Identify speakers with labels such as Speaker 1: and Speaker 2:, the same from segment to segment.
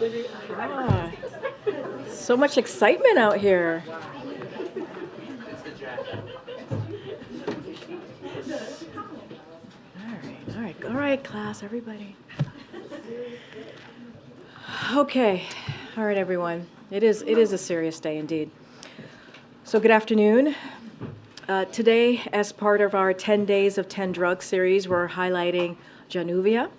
Speaker 1: Ah, so much excitement out here. All right, class, everybody. Okay, all right, everyone. It is a serious day indeed. So good afternoon. Today, as part of our 10 Days of 10 Drugs series, we're highlighting Januvia,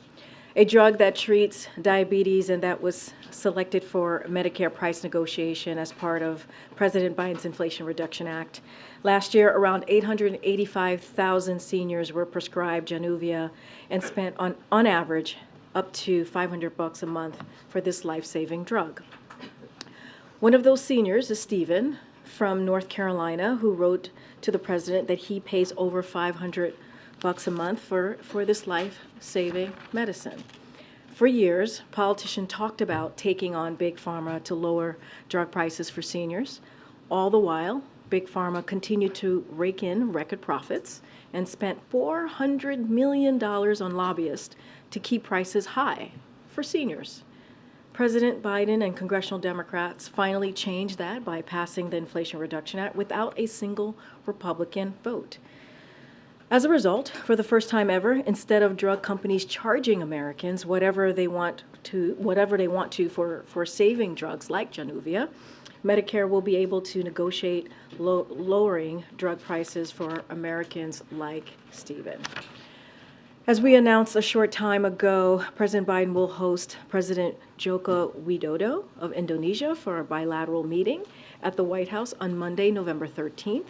Speaker 1: a drug that treats diabetes and that was selected for Medicare price negotiation as part of President Biden's Inflation Reduction Act. Last year, around 885,000 seniors were prescribed Januvia and spent on average up to $500 a month for this life-saving drug. One of those seniors is Stephen from North Carolina, who wrote to the president that he pays over $500 a month for this life-saving medicine. For years, politicians talked about taking on Big Pharma to lower drug prices for seniors. All the while, Big Pharma continued to rake in record profits and spent $400 million on lobbyists to keep prices high for seniors. President Biden and congressional Democrats finally changed that by passing the Inflation Reduction Act without a single Republican vote. As a result, for the first time ever, instead of drug companies charging Americans whatever they want to for saving drugs like Januvia, Medicare will be able to negotiate lowering drug prices for Americans like Stephen. As we announced a short time ago, President Biden will host President Joko Widodo of Indonesia for a bilateral meeting at the White House on Monday, November 13th.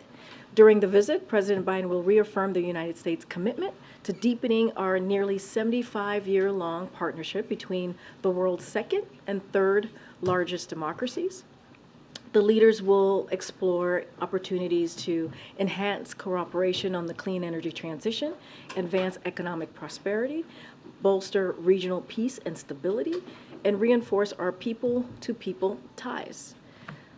Speaker 1: During the visit, President Biden will reaffirm the United States' commitment to deepening our nearly 75-year-long partnership between the world's second and third largest democracies. The leaders will explore opportunities to enhance cooperation on the clean energy transition, advance economic prosperity, bolster regional peace and stability, and reinforce our people-to-people ties.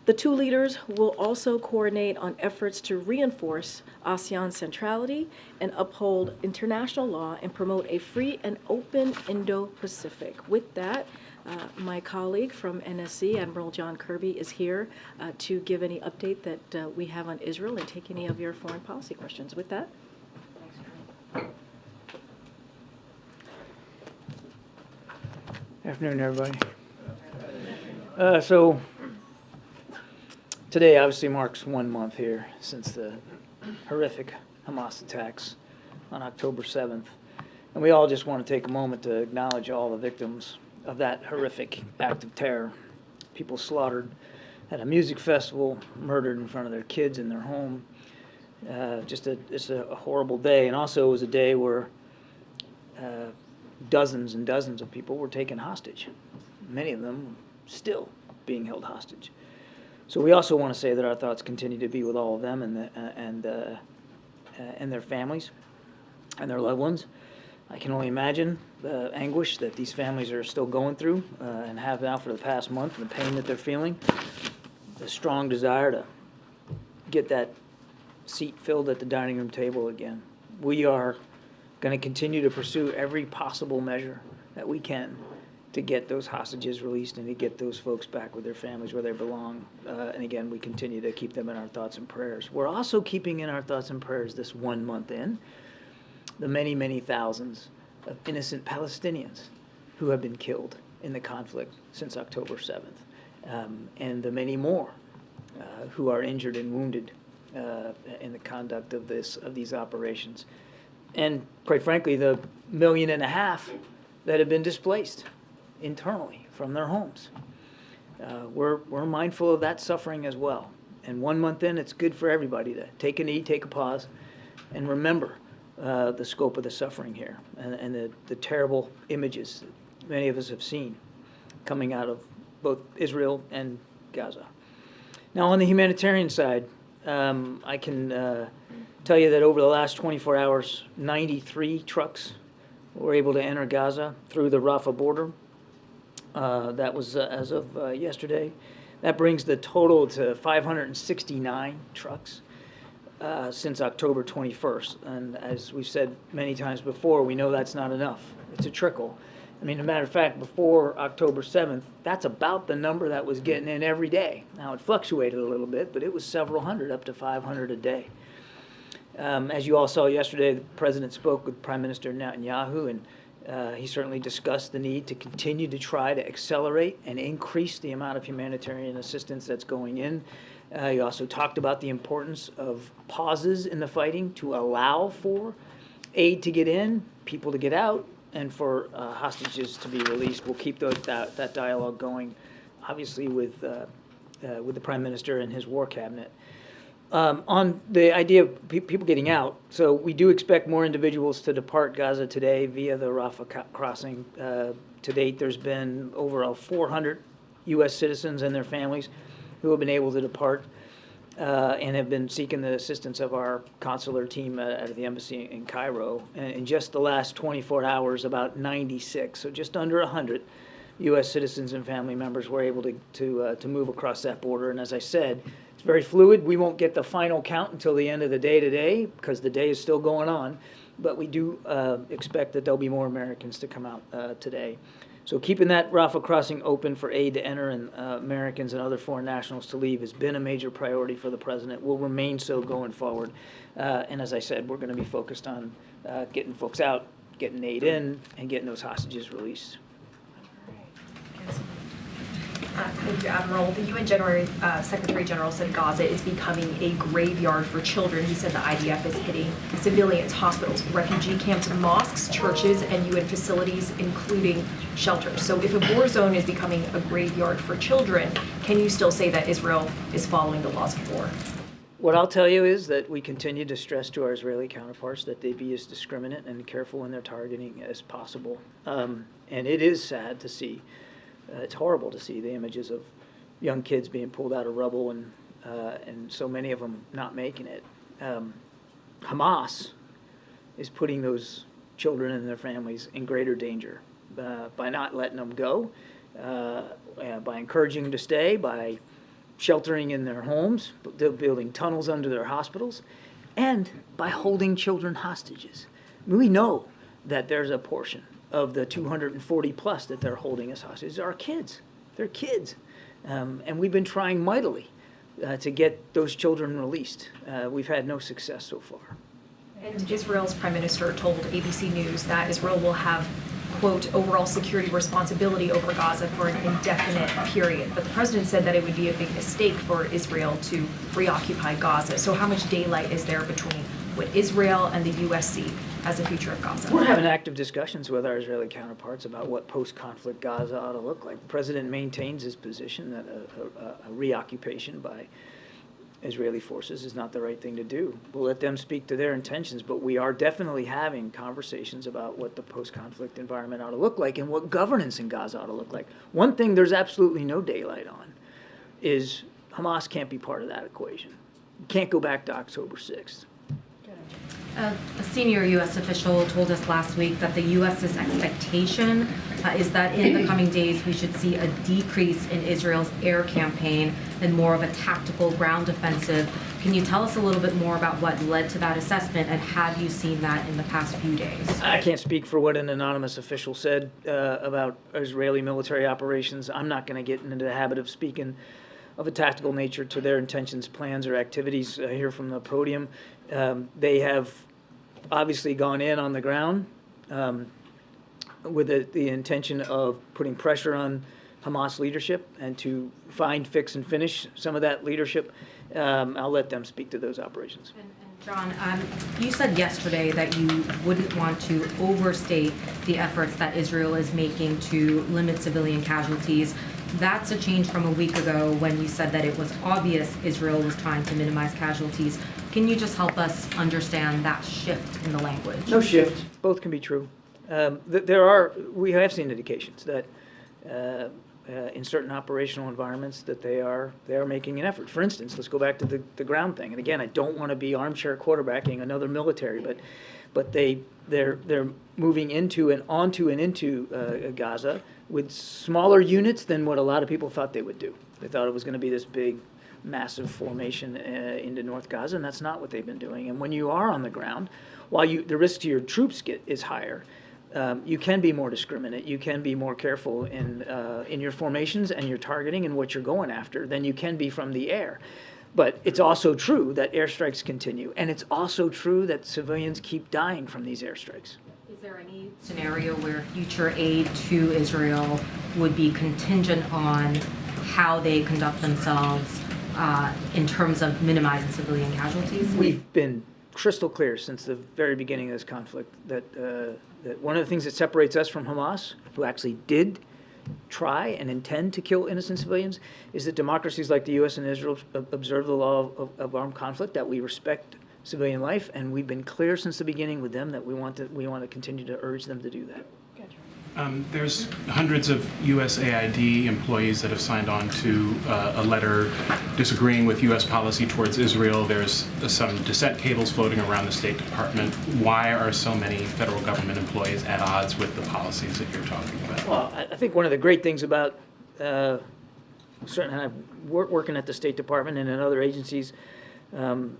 Speaker 1: The two leaders will also coordinate on efforts to reinforce ASEAN centrality and uphold international law and promote a free and open Indo-Pacific. With that, my colleague from NSC, Admiral John Kirby, is here to give any update that we have on Israel and take any of your foreign policy questions. With that.
Speaker 2: Good afternoon, everybody. So today obviously marks 1 month here since the horrific Hamas attacks on October 7th. And we all just want to take a moment to acknowledge all the victims of that horrific act of terror. People slaughtered at a music festival, murdered in front of their kids in their home. It's a horrible day. And also it was a day where dozens and dozens of people were taken hostage. Many of them still being held hostage. So we also want to say that our thoughts continue to be with all of them and their families and their loved ones. I can only imagine the anguish that these families are still going through and have now for the past month, and the pain that they're feeling, the strong desire to get that seat filled at the dining room table again. We are going to continue to pursue every possible measure that we can to get those hostages released and to get those folks back with their families where they belong. And again, we continue to keep them in our thoughts and prayers. We're also keeping in our thoughts and prayers this 1 month in the many, many thousands of innocent Palestinians who have been killed in the conflict since October 7th, and the many more who are injured and wounded in the conduct of these operations. And quite frankly, the 1.5 million that have been displaced internally from their homes. We're mindful of that suffering as well. And 1 month in, it's good for everybody to take a knee, take a pause, and remember the scope of the suffering here and the terrible images that many of us have seen coming out of both Israel and Gaza. Now, on the humanitarian side, I can tell you that over the last 24 hours, 93 trucks were able to enter Gaza through the Rafah border. That was as of yesterday. That brings the total to 569 trucks since October 21st. And as we've said many times before, we know that's not enough. It's a trickle. I mean, as a matter of fact, before October 7th, that's about the number that was getting in every day. Now, it fluctuated a little bit, but it was several hundred, up to 500 a day. As you all saw yesterday, the president spoke with Prime Minister Netanyahu, and he certainly discussed the need to continue to try to accelerate and increase the amount of humanitarian assistance that's going in. He also talked about the importance of pauses in the fighting to allow for aid to get in, people to get out, and for hostages to be released. We'll keep that dialogue going, obviously, with the Prime Minister and his war cabinet. On the idea of people getting out, so we do expect more individuals to depart Gaza today via the Rafah crossing. To date, there's been over 400 U.S. citizens and their families who have been able to depart and have been seeking the assistance of our consular team at the embassy in Cairo. And in just the last 24 hours, about 96, so just under 100 U.S. citizens and family members were able to move across that border. And as I said, it's very fluid. We won't get the final count until the end of the day today because the day is still going on. But we do expect that there'll be more Americans to come out today. So keeping that Rafah crossing open for aid to enter and Americans and other foreign nationals to leave has been a major priority for the president, will remain so going forward. And as I said, we're going to be focused on getting folks out, getting aid in, and getting those hostages released.
Speaker 3: Thank you, Admiral. The UN Secretary General said Gaza is becoming a graveyard for children. He said the IDF is hitting civilians, hospitals, refugee camps, mosques, churches, and UN facilities, including shelters. So if a war zone is becoming a graveyard for children, can you still say that Israel is following the laws of war?
Speaker 2: What I'll tell you is that we continue to stress to our Israeli counterparts that they be as discriminate and careful in their targeting as possible. And it is sad to see. It's horrible to see the images of young kids being pulled out of rubble and so many of them not making it. Hamas is putting those children and their families in greater danger by not letting them go, by encouraging them to stay, by sheltering in their homes, building tunnels under their hospitals, and by holding children hostages. We know that there's a portion of the 240 plus that they're holding as hostages are kids. They're kids. And we've been trying mightily to get those children released. We've had no success so far.
Speaker 3: And Israel's Prime Minister told ABC News that Israel will have, quote, overall security responsibility over Gaza for an indefinite period. But the president said that it would be a big mistake for Israel to reoccupy Gaza. So how much daylight is there between what Israel and the U.S. see as the future of Gaza?
Speaker 2: We're having active discussions with our Israeli counterparts about what post-conflict Gaza ought to look like. The president maintains his position that a reoccupation by Israeli forces is not the right thing to do. We'll let them speak to their intentions, but we are definitely having conversations about what the post-conflict environment ought to look like and what governance in Gaza ought to look like. One thing there's absolutely no daylight on is Hamas can't be part of that equation. You can't go back to October 6th.
Speaker 4: A senior U.S. official told us last week that the U.S.'s expectation is that in the coming days we should see a decrease in Israel's air campaign and more of a tactical ground offensive. Can you tell us a little bit more about what led to that assessment, and have you seen that in the past few days?
Speaker 2: I can't speak for what an anonymous official said about Israeli military operations. I'm not going to get into the habit of speaking of a tactical nature to their intentions, plans, or activities here from the podium. They have obviously gone in on the ground with the intention of putting pressure on Hamas leadership and to find, fix, and finish some of that leadership. I'll let them speak to those operations.
Speaker 4: And John, you said yesterday that you wouldn't want to overstate the efforts that Israel is making to limit civilian casualties. That's a change from a week ago when you said that it was obvious Israel was trying to minimize casualties. Can you just help us understand that shift in the language?
Speaker 2: No shift. Both can be true. We have seen indications that in certain operational environments that they are making an effort. For instance, let's go back to the ground thing. And again, I don't want to be armchair quarterbacking another military, but they're moving into and onto and into Gaza with smaller units than what a lot of people thought they would do. They thought it was going to be this big, massive formation into North Gaza, and that's not what they've been doing. And when you are on the ground, while the risk to your troops is higher, you can be more discriminate. You can be more careful in your formations and your targeting and what you're going after than you can be from the air. But it's also true that airstrikes continue, and it's also true that civilians keep dying from these airstrikes.
Speaker 4: Is there any scenario where future aid to Israel would be contingent on how they conduct themselves in terms of minimizing civilian casualties?
Speaker 2: We've been crystal clear since the very beginning of this conflict that one of the things that separates us from Hamas, who actually did try and intend to kill innocent civilians, is that democracies like the U.S. and Israel observe the law of armed conflict, that we respect civilian life, and we've been clear since the beginning with them that we want to continue to urge them to do that.
Speaker 5: There's hundreds of USAID employees that have signed on to a letter disagreeing with U.S. policy towards Israel. There's some dissent cables floating around the State Department. Why are so many federal government employees at odds with the policies that you're talking about?
Speaker 2: Well, I think one of the great things about certainly working at the State Department and in other agencies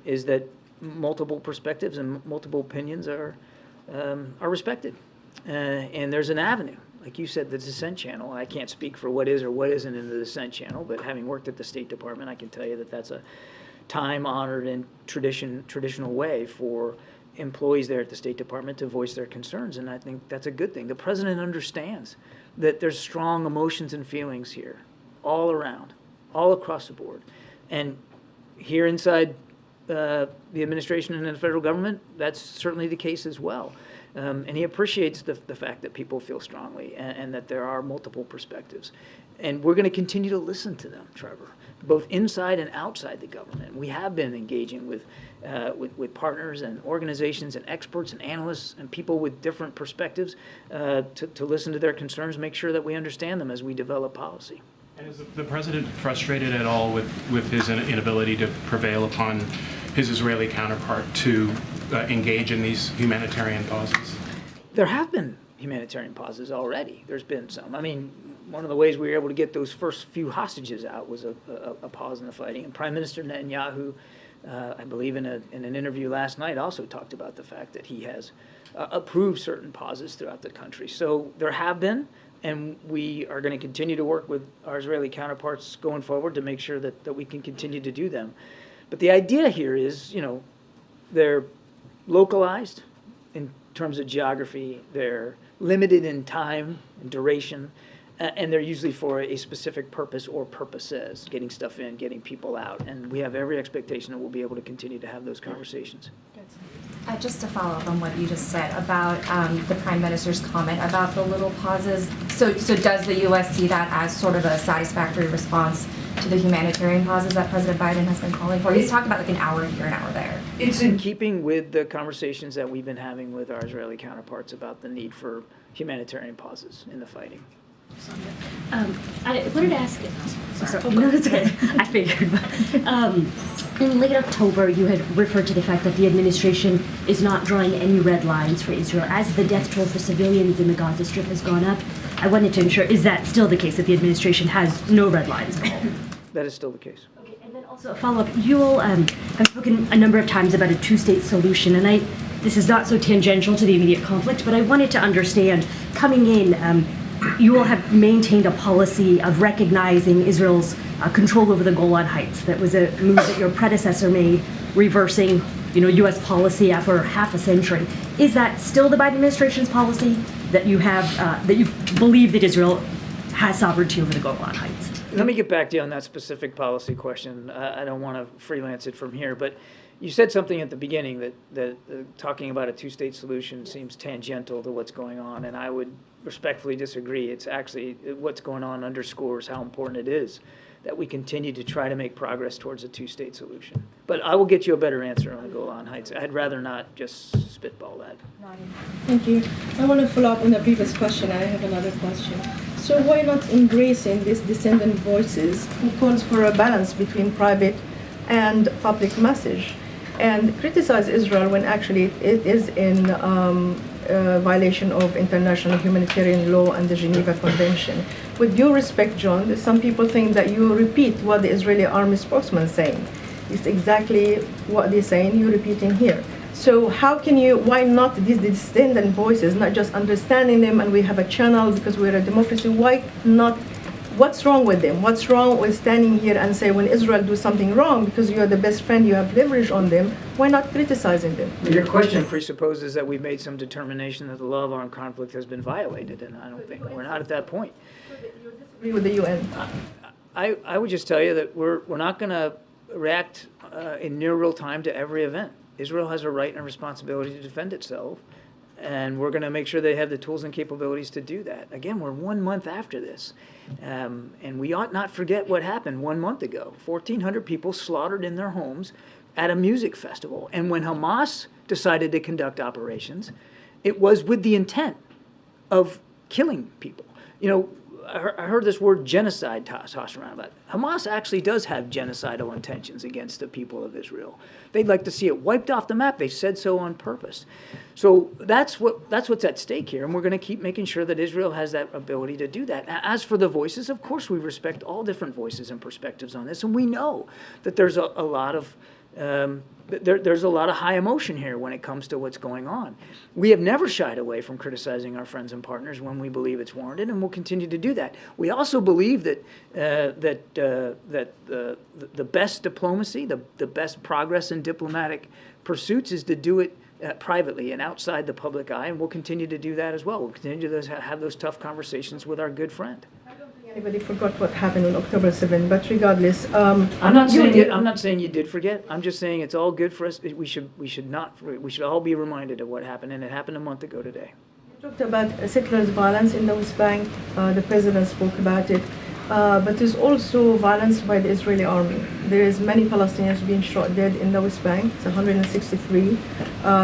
Speaker 2: is that multiple perspectives and multiple opinions are respected. And there's an avenue, like you said, the dissent channel. I can't speak for what is or what isn't in the dissent channel, but having worked at the State Department, I can tell you that that's a time-honored and traditional way for employees there at the State Department to voice their concerns, and I think that's a good thing. The president understands that there's strong emotions and feelings here, all around, all across the board. And here inside the administration and the federal government, that's certainly the case as well. And he appreciates the fact that people feel strongly and that there are multiple perspectives. And we're going to continue to listen to them, Trevor, both inside and outside the government. We have been engaging with partners and organizations and experts and analysts and people with different perspectives to listen to their concerns, make sure that we understand them as we develop policy.
Speaker 5: And is the president frustrated at all with his inability to prevail upon his Israeli counterpart to engage in these humanitarian pauses?
Speaker 2: There have been humanitarian pauses already. There's been some. I mean, one of the ways we were able to get those first few hostages out was a pause in the fighting. And Prime Minister Netanyahu, I believe in an interview last night, also talked about the fact that he has approved certain pauses throughout the country. So there have been, and we are going to continue to work with our Israeli counterparts going forward to make sure that we can continue to do them. But the idea here is, they're localized in terms of geography, they're limited in time and duration, and they're usually for a specific purpose or purposes, getting stuff in, getting people out. And we have every expectation that we'll be able to continue to have those conversations.
Speaker 6: Just to follow up on what you just said about the Prime Minister's comment about the little pauses. So does the U.S. see that as sort of a satisfactory response to the humanitarian pauses that President Biden has been calling for? He's talking about like an hour here, an hour there.
Speaker 2: It's in keeping with the conversations that we've been having with our Israeli counterparts about the need for humanitarian pauses in the fighting.
Speaker 7: I wanted to ask. No, it's okay. I figured. In late October, you had referred to the fact that the administration is not drawing any red lines for Israel. As the death toll for civilians in the Gaza Strip has gone up, I wanted to ensure, is that still the case, that the administration has no red lines at all?
Speaker 2: That is still the case.
Speaker 7: Okay, and then also a follow-up. You all have spoken a number of times about a two-state solution, and this is not so tangential to the immediate conflict, but I wanted to understand, coming in, you all have maintained a policy of recognizing Israel's control over the Golan Heights. That was a move that your predecessor made, reversing, U.S. policy after half a century. Is that still the Biden administration's policy, that you have, that you believe that Israel has sovereignty over the Golan Heights?
Speaker 2: Let me get back to you on that specific policy question. I don't want to freelance it from here, but you said something at the beginning that talking about a two-state solution seems tangential to what's going on, and I would respectfully disagree. It's actually what's going on underscores how important it is that we continue to try to make progress towards a two-state solution. But I will get you a better answer on the Golan Heights. I'd rather not just spitball that.
Speaker 8: Thank you. I want to follow up on the previous question. I have another question. So why not embracing these dissident voices who calls for a balance between private and public message, and criticize Israel when actually it is in violation of international humanitarian law and the Geneva Convention? With due respect, John, some people think that you repeat what the Israeli army spokesman is saying. It's exactly what they're saying, you're repeating here. So how can you, why not these dissident voices, not just understanding them and we have a channel because we're a democracy, why not, what's wrong with them? What's wrong with standing here and say when Israel do something wrong, because you're the best friend, you have leverage on them, why not criticizing them?
Speaker 2: Your question presupposes that we've made some determination that the law of armed conflict has been violated, and I don't think, we're not at that point.
Speaker 8: Agree with the UN.
Speaker 2: I would just tell you that we're not going to react in near real time to every event. Israel has a right and a responsibility to defend itself, and we're going to make sure they have the tools and capabilities to do that. Again, we're 1 month after this, and we ought not forget what happened 1 month ago. 1,400 people slaughtered in their homes at a music festival, and when Hamas decided to conduct operations, it was with the intent of killing people. You know, I heard this word genocide tossed around about it. Hamas actually does have genocidal intentions against the people of Israel. They'd like to see it wiped off the map. They said so on purpose. So that's what's at stake here, and we're going to keep making sure that Israel has that ability to do that. As for the voices, of course we respect all different voices and perspectives on this, and we know that there's a lot of there's a lot of high emotion here when it comes to what's going on. We have never shied away from criticizing our friends and partners when we believe it's warranted, and we'll continue to do that. We also believe that the best diplomacy, the best progress in diplomatic pursuits is to do it privately and outside the public eye, and we'll continue to do that as well. We'll continue to have those tough conversations with our good friend.
Speaker 8: Anybody forgot what happened on October 7th, but regardless,
Speaker 2: I'm not saying you did forget. I'm just saying it's all good for us. We should all be reminded of what happened, and it happened a month ago today.
Speaker 8: You talked about settlers' violence in the West Bank. The president spoke about it, but there's also violence by the Israeli army. There is many Palestinians being shot dead in the West Bank. It's 163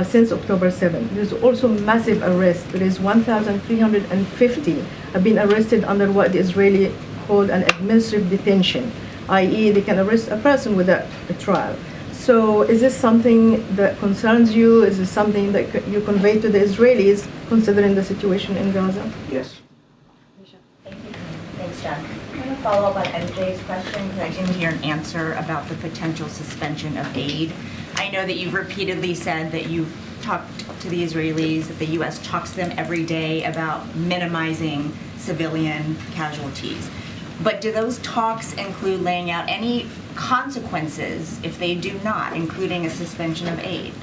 Speaker 8: since October 7th. There's also massive arrests. There is 1,350 have been arrested under what the Israeli called an administrative detention, i.e. they can arrest a person without a trial. So is this something that concerns you? Is this something that you convey to the Israelis considering the situation in Gaza?
Speaker 2: Yes.
Speaker 9: Thank you. Thanks, John. I'm going to follow up on MJ's question because I didn't hear an answer about the potential suspension of aid. I know that you've repeatedly said that you've talked to the Israelis, that the U.S. talks to them every day about minimizing civilian casualties. But do those talks include laying out any consequences if they do not, including a suspension of aid?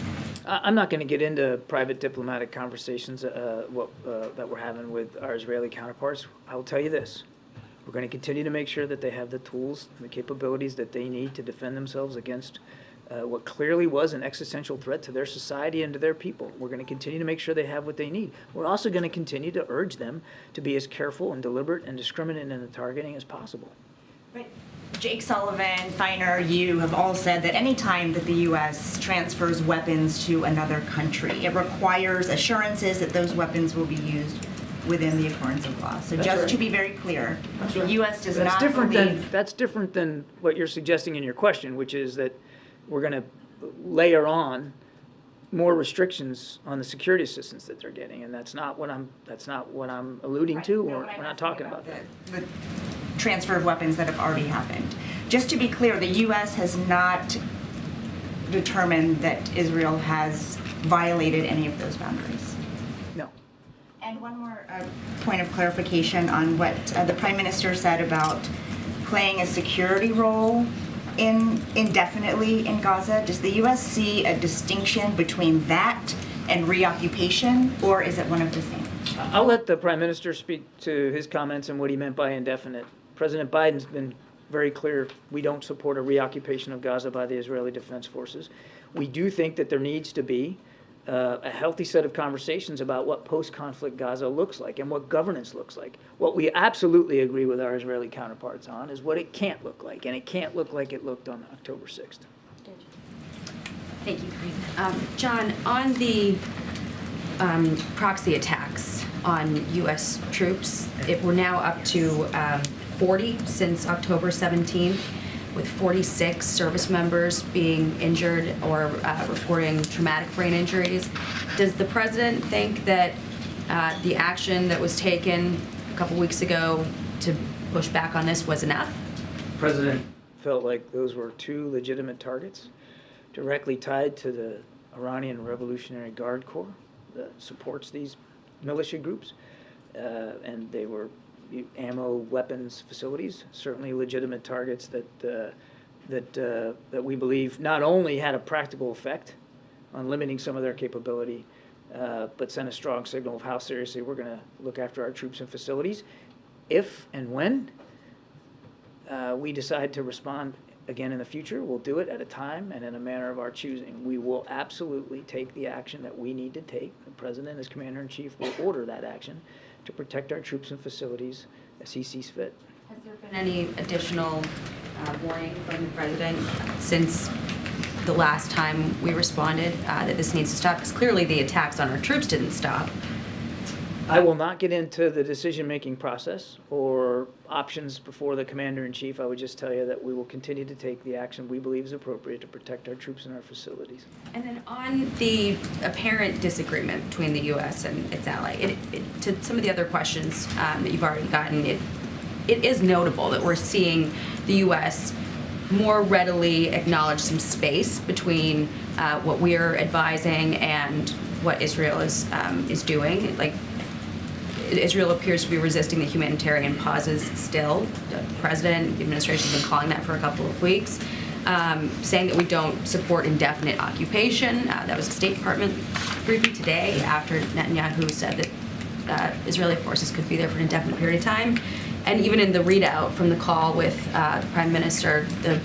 Speaker 2: I'm not going to get into private diplomatic conversations that we're having with our Israeli counterparts. I will tell you this. We're going to continue to make sure that they have the tools and the capabilities that they need to defend themselves against what clearly was an existential threat to their society and to their people. We're going to continue to make sure they have what they need. We're also going to continue to urge them to be as careful and deliberate and discriminate in the targeting as possible.
Speaker 9: Right. Jake Sullivan, Feiner, you have all said that any time that the U.S. transfers weapons to another country, it requires assurances that those weapons will be used within the occurrence of law. So
Speaker 2: That's
Speaker 9: just
Speaker 2: right.
Speaker 9: to be very clear, the U.S. does
Speaker 2: That's
Speaker 9: not
Speaker 2: different
Speaker 9: believe...
Speaker 2: that's different than what you're suggesting in your question, which is that we're going to layer on more restrictions on the security assistance that they're getting, and that's not what I'm alluding to, or we're not talking about that.
Speaker 9: The transfer of weapons that have already happened. Just to be clear, the U.S. has not determined that Israel has violated any of those boundaries.
Speaker 2: No.
Speaker 9: And one more point of clarification on what the Prime Minister said about playing a security role indefinitely in Gaza. Does the U.S. see a distinction between that and reoccupation, or is it one of the same?
Speaker 2: I'll let the Prime Minister speak to his comments and what he meant by indefinite. President Biden's been very clear, we don't support a reoccupation of Gaza by the Israeli Defense Forces. We do think that there needs to be a healthy set of conversations about what post-conflict Gaza looks like and what governance looks like. What we absolutely agree with our Israeli counterparts on is what it can't look like, and it can't look like it looked on October 6th.
Speaker 10: Thank you, Karine. John, on the proxy attacks on U.S. troops, we're now up to 40 since October 17th, with 46 service members being injured or reporting traumatic brain injuries. Does the president think that the action that was taken a couple weeks ago to push back on this was enough?
Speaker 2: The president felt like those were two legitimate targets directly tied to the Iranian Revolutionary Guard Corps that supports these militia groups, and they were ammo, weapons facilities, certainly legitimate targets that we believe not only had a practical effect on limiting some of their capability, but sent a strong signal of how seriously we're going to look after our troops and facilities. If and when we decide to respond again in the future, we'll do it at a time and in a manner of our choosing. We will absolutely take the action that we need to take. The President, as Commander-in-Chief, will order that action to protect our troops and facilities as he sees fit.
Speaker 10: Has there been any additional warning from the President since the last time we responded that this needs to stop? Because clearly the attacks on our troops didn't stop.
Speaker 2: I will not get into the decision-making process or options before the Commander-in-Chief. I would just tell you that we will continue to take the action we believe is appropriate to protect our troops and our facilities.
Speaker 10: And then on the apparent disagreement between the U.S. and its ally, to some of the other questions that you've already gotten, it is notable that we're seeing the U.S. more readily acknowledge some space between what we're advising and what Israel is doing. Like, Israel appears to be resisting the humanitarian pauses still. The President, the administration have been calling that for a couple of weeks, saying that we don't support indefinite occupation. That was a State Department briefing today after Netanyahu said that Israeli forces could be there for an indefinite period of time. And even in the readout from the call with the Prime Minister, the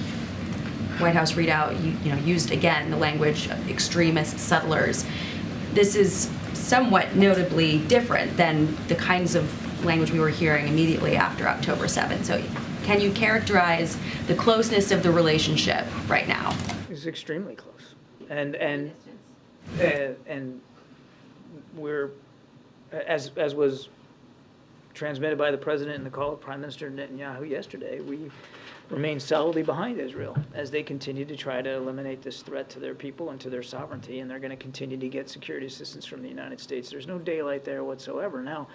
Speaker 10: White House readout used again the language of extremist settlers. This is somewhat notably different than the kinds of language we were hearing immediately after October 7th. So can you characterize the closeness of the relationship right now?
Speaker 2: It's extremely close. And we're, as was transmitted by the President in the call of Prime Minister Netanyahu yesterday, we remain solidly behind Israel as they continue to try to eliminate this threat to their people and to their sovereignty, and they're going to continue to get security assistance from the United States. There's no daylight there whatsoever. Now,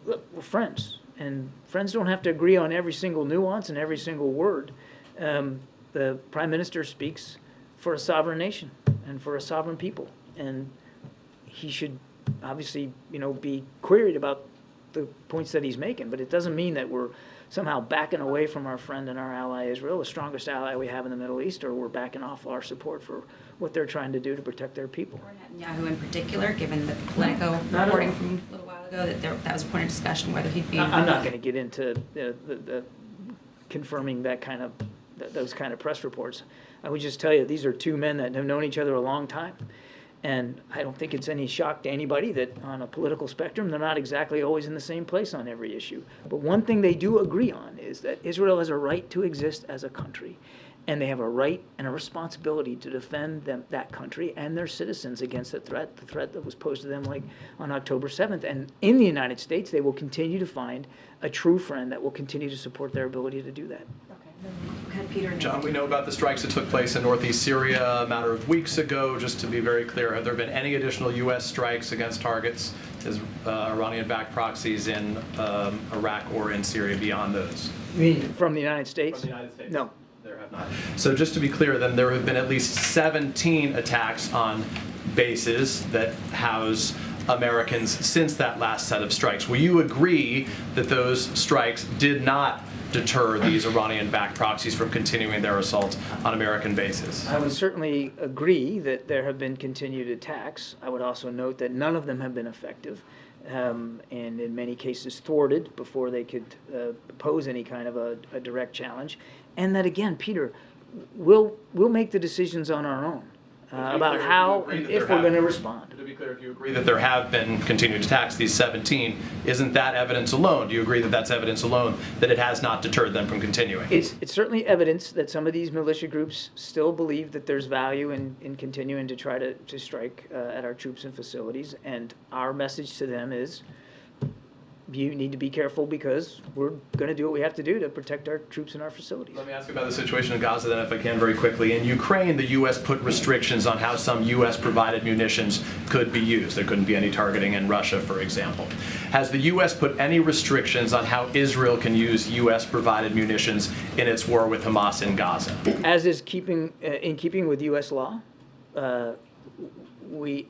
Speaker 2: look, we're friends, and friends don't have to agree on every single nuance and every single word. The Prime Minister speaks for a sovereign nation and for a sovereign people, and he should obviously, be queried about the points that he's making, but it doesn't mean that we're somehow backing away from our friend and our ally Israel, the strongest ally we have in the Middle East, or we're backing off our support for what they're trying to do to protect their people.
Speaker 10: Or Netanyahu in particular, given the Politico reporting from a little while ago that was a point of discussion whether he'd be.
Speaker 2: I'm not going to get into the confirming those kind of press reports. I would just tell you these are two men that have known each other a long time. And I don't think it's any shock to anybody that on a political spectrum, they're not exactly always in the same place on every issue. But one thing they do agree on is that Israel has a right to exist as a country. And they have a right and a responsibility to defend that country and their citizens against the threat that was posed to them like on October 7th. And in the United States, they will continue to find a true friend that will continue to support their ability to do that.
Speaker 10: Okay, Peter.
Speaker 11: John, we know about the strikes that took place in northeast Syria a matter of weeks ago. Just to be very clear, have there been any additional U.S. strikes against targets as Iranian-backed proxies in Iraq or in Syria beyond those?
Speaker 2: You mean from the United States?
Speaker 11: From the United States?
Speaker 2: No.
Speaker 11: There have not. So just to be clear, then there have been at least 17 attacks on bases that house Americans since that last set of strikes. Will you agree that those strikes did not deter these Iranian-backed proxies from continuing their assaults on American bases?
Speaker 2: I would certainly agree that there have been continued attacks. I would also note that none of them have been effective, and in many cases thwarted before they could pose any kind of a direct challenge. And that, again, Peter, we'll make the decisions on our own about how and if we're going to respond.
Speaker 11: To be clear, if you agree that there have been continued attacks, these 17, isn't that evidence alone? Do you agree that that's evidence alone that it has not deterred them from continuing?
Speaker 2: It's certainly evidence that some of these militia groups still believe that there's value in continuing to try to strike at our troops and facilities. And our message to them is, you need to be careful because we're going to do what we have to do to protect our troops and our facilities.
Speaker 11: Let me ask you about the situation in Gaza then, if I can, very quickly. In Ukraine, the U.S. put restrictions on how some U.S.-provided munitions could be used. There couldn't be any targeting in Russia, for example. Has the U.S. put any restrictions on how Israel can use U.S.-provided munitions in its war with Hamas in Gaza?
Speaker 2: As is in keeping with U.S. law, we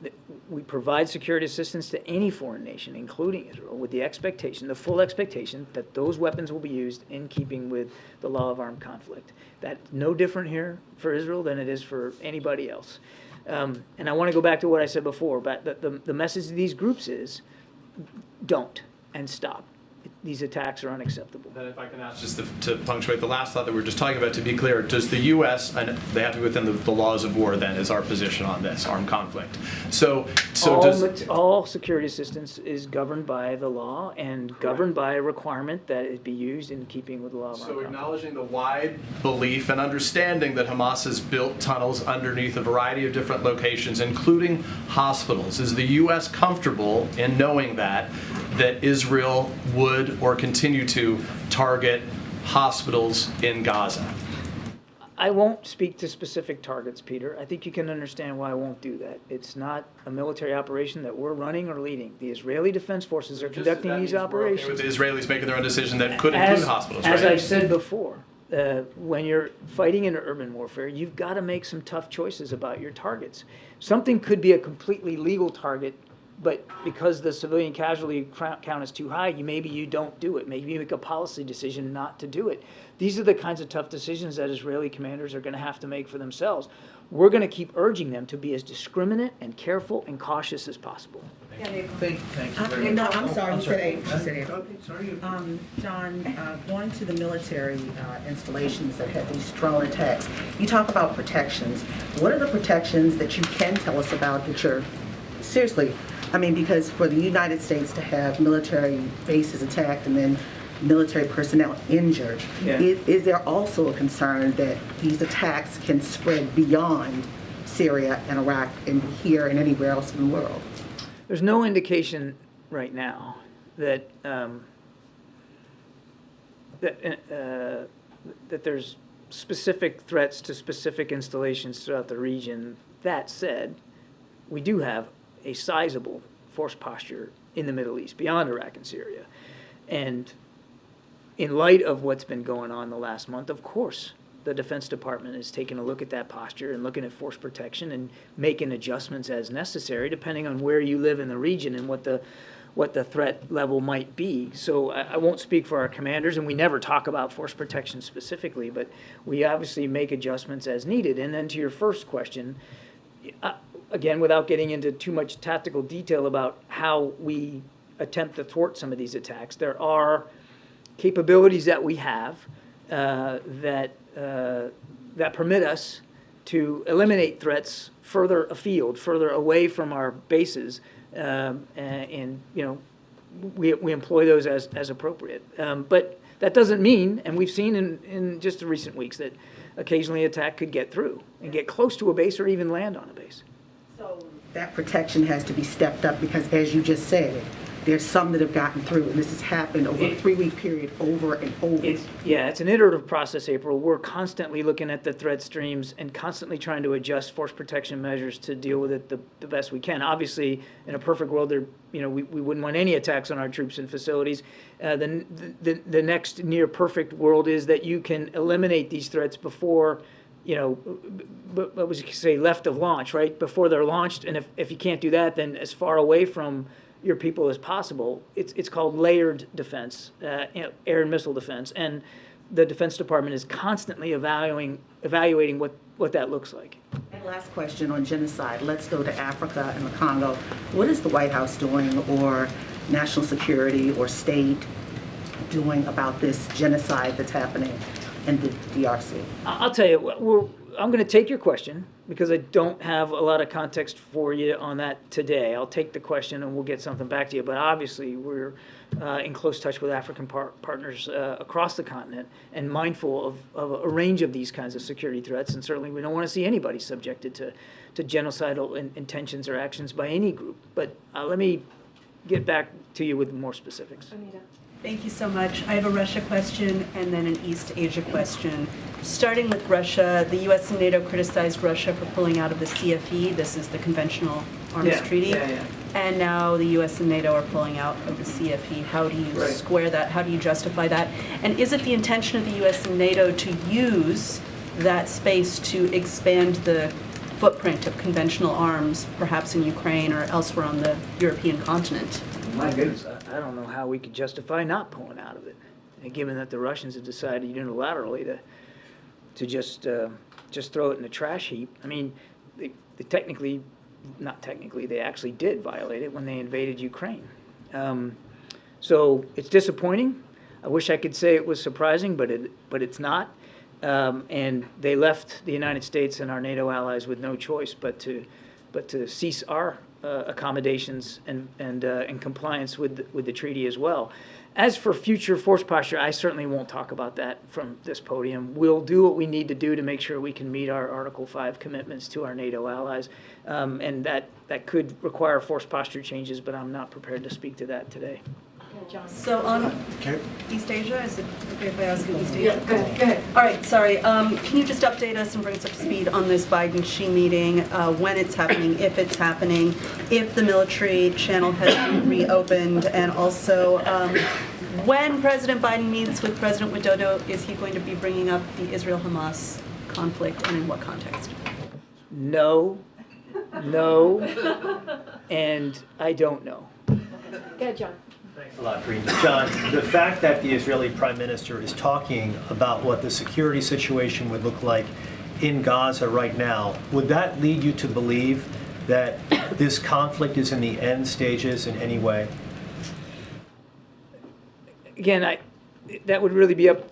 Speaker 2: provide security assistance to any foreign nation, including Israel, with the expectation, the full expectation, that those weapons will be used in keeping with the law of armed conflict. That's no different here for Israel than it is for anybody else. And I want to go back to what I said before, but the message to these groups is, don't and stop. These attacks are unacceptable.
Speaker 11: Then if I can ask just to punctuate the last thought that we were just talking about, to be clear, does the U.S., and they have to be within the laws of war then, is our position on this, armed conflict. So
Speaker 2: all security assistance is governed by the law and governed by a requirement that it be used in keeping with the law of armed conflict.
Speaker 11: Acknowledging the wide belief and understanding that Hamas has built tunnels underneath a variety of different locations, including hospitals, is the U.S. comfortable in knowing that Israel would or continue to target hospitals in Gaza?
Speaker 2: I won't speak to specific targets, Peter. I think you can understand why I won't do that. It's not a military operation that we're running or leading. The Israeli Defense Forces are conducting these operations.
Speaker 11: Okay with the Israelis making their own decision that could include hospitals, right?
Speaker 2: As I've said before, when you're fighting in urban warfare, you've got to make some tough choices about your targets. Something could be a completely legal target, but because the civilian casualty count is too high, maybe you don't do it. Maybe you make a policy decision not to do it. These are the kinds of tough decisions that Israeli commanders are going to have to make for themselves. We're going to keep urging them to be as discriminate and careful and cautious as possible.
Speaker 12: Thank you very much.
Speaker 13: No, I'm sorry, you said eight.
Speaker 12: Okay, sorry.
Speaker 13: John, going to the military installations that had these drone attacks, you talk about protections. What are the protections that you can tell us about that you're, seriously, I mean, because for the United States to have military bases attacked and then military personnel injured, is there also a concern that these attacks can spread beyond Syria and Iraq and here and anywhere else in the world?
Speaker 2: There's no indication right now that that there's specific threats to specific installations throughout the region. That said, we do have a sizable force posture in the Middle East, beyond Iraq and Syria. And in light of what's been going on the last month, of course, the Defense Department is taking a look at that posture and looking at force protection and making adjustments as necessary, depending on where you live in the region and what the threat level might be. So I won't speak for our commanders, and we never talk about force protection specifically, but we obviously make adjustments as needed. And then to your first question, again, without getting into too much tactical detail about how we attempt to thwart some of these attacks, there are capabilities that we have that permit us to eliminate threats further afield, further away from our bases, and we employ those as appropriate. But that doesn't mean, and we've seen in just the recent weeks, that occasionally an attack could get through and get close to a base or even land on a base.
Speaker 13: So that protection has to be stepped up because, as you just said, there's some that have gotten through, and this has happened over a 3-week period over and over.
Speaker 2: It's an iterative process, April. We're constantly looking at the threat streams and constantly trying to adjust force protection measures to deal with it the best we can. Obviously, in a perfect world, we wouldn't want any attacks on our troops and facilities. The next near perfect world is that you can eliminate these threats before, what was you say, left of launch, right? Before they're launched, and if you can't do that, then as far away from your people as possible. It's called layered defense, air and missile defense, and the Defense Department is constantly evaluating what that looks like.
Speaker 13: And last question on genocide. Let's go to Africa and the Congo. What is the White House doing, or national security or state doing about this genocide that's happening in the DRC?
Speaker 2: I'll tell you, I'm going to take your question because I don't have a lot of context for you on that today. I'll take the question and we'll get something back to you. But obviously, we're in close touch with African partners across the continent and mindful of a range of these kinds of security threats. And certainly, we don't want to see anybody subjected to genocidal intentions or actions by any group. But let me get back to you with more specifics.
Speaker 14: Thank you so much. I have a Russia question and then an East Asia question. Starting with Russia, the U.S. and NATO criticized Russia for pulling out of the CFE. This is the Conventional Arms Treaty. And now the U.S. and NATO are pulling out of the CFE. How do you square that? How do you justify that? And is it the intention of the U.S. and NATO to use that space to expand the footprint of conventional arms, perhaps in Ukraine or elsewhere on the European continent.
Speaker 2: My goodness, I don't know how we could justify not pulling out of it, and given that the Russians have decided unilaterally to just throw it in the trash heap. I mean, they technically, not technically, they actually did violate it when they invaded Ukraine. So it's disappointing. I wish I could say it was surprising, but it's not. And they left the United States and our NATO allies with no choice but to cease our accommodations and compliance with the treaty as well. As for future force posture, I certainly won't talk about that from this podium. We'll do what we need to do to make sure we can meet our Article 5 commitments to our NATO allies, and that could require force posture changes, but I'm not prepared to speak to that today.
Speaker 14: So on East Asia, is it okay if I ask you East Asia?
Speaker 1: Yeah, go ahead.
Speaker 14: All right, sorry. Can you just update us and bring us up to speed on this Biden-Xi meeting, when it's happening, if it's happening, if the military channel has been reopened, and also when President Biden meets with President Widodo, is he going to be bringing up the Israel-Hamas conflict, and in what context?
Speaker 2: No, and I don't know.
Speaker 1: Go ahead, John.
Speaker 15: Thanks a lot, Karine. John, the fact that the Israeli Prime Minister is talking about what the security situation would look like in Gaza right now, would that lead you to believe that this conflict is in the end stages in any way?
Speaker 2: Again, that would really be up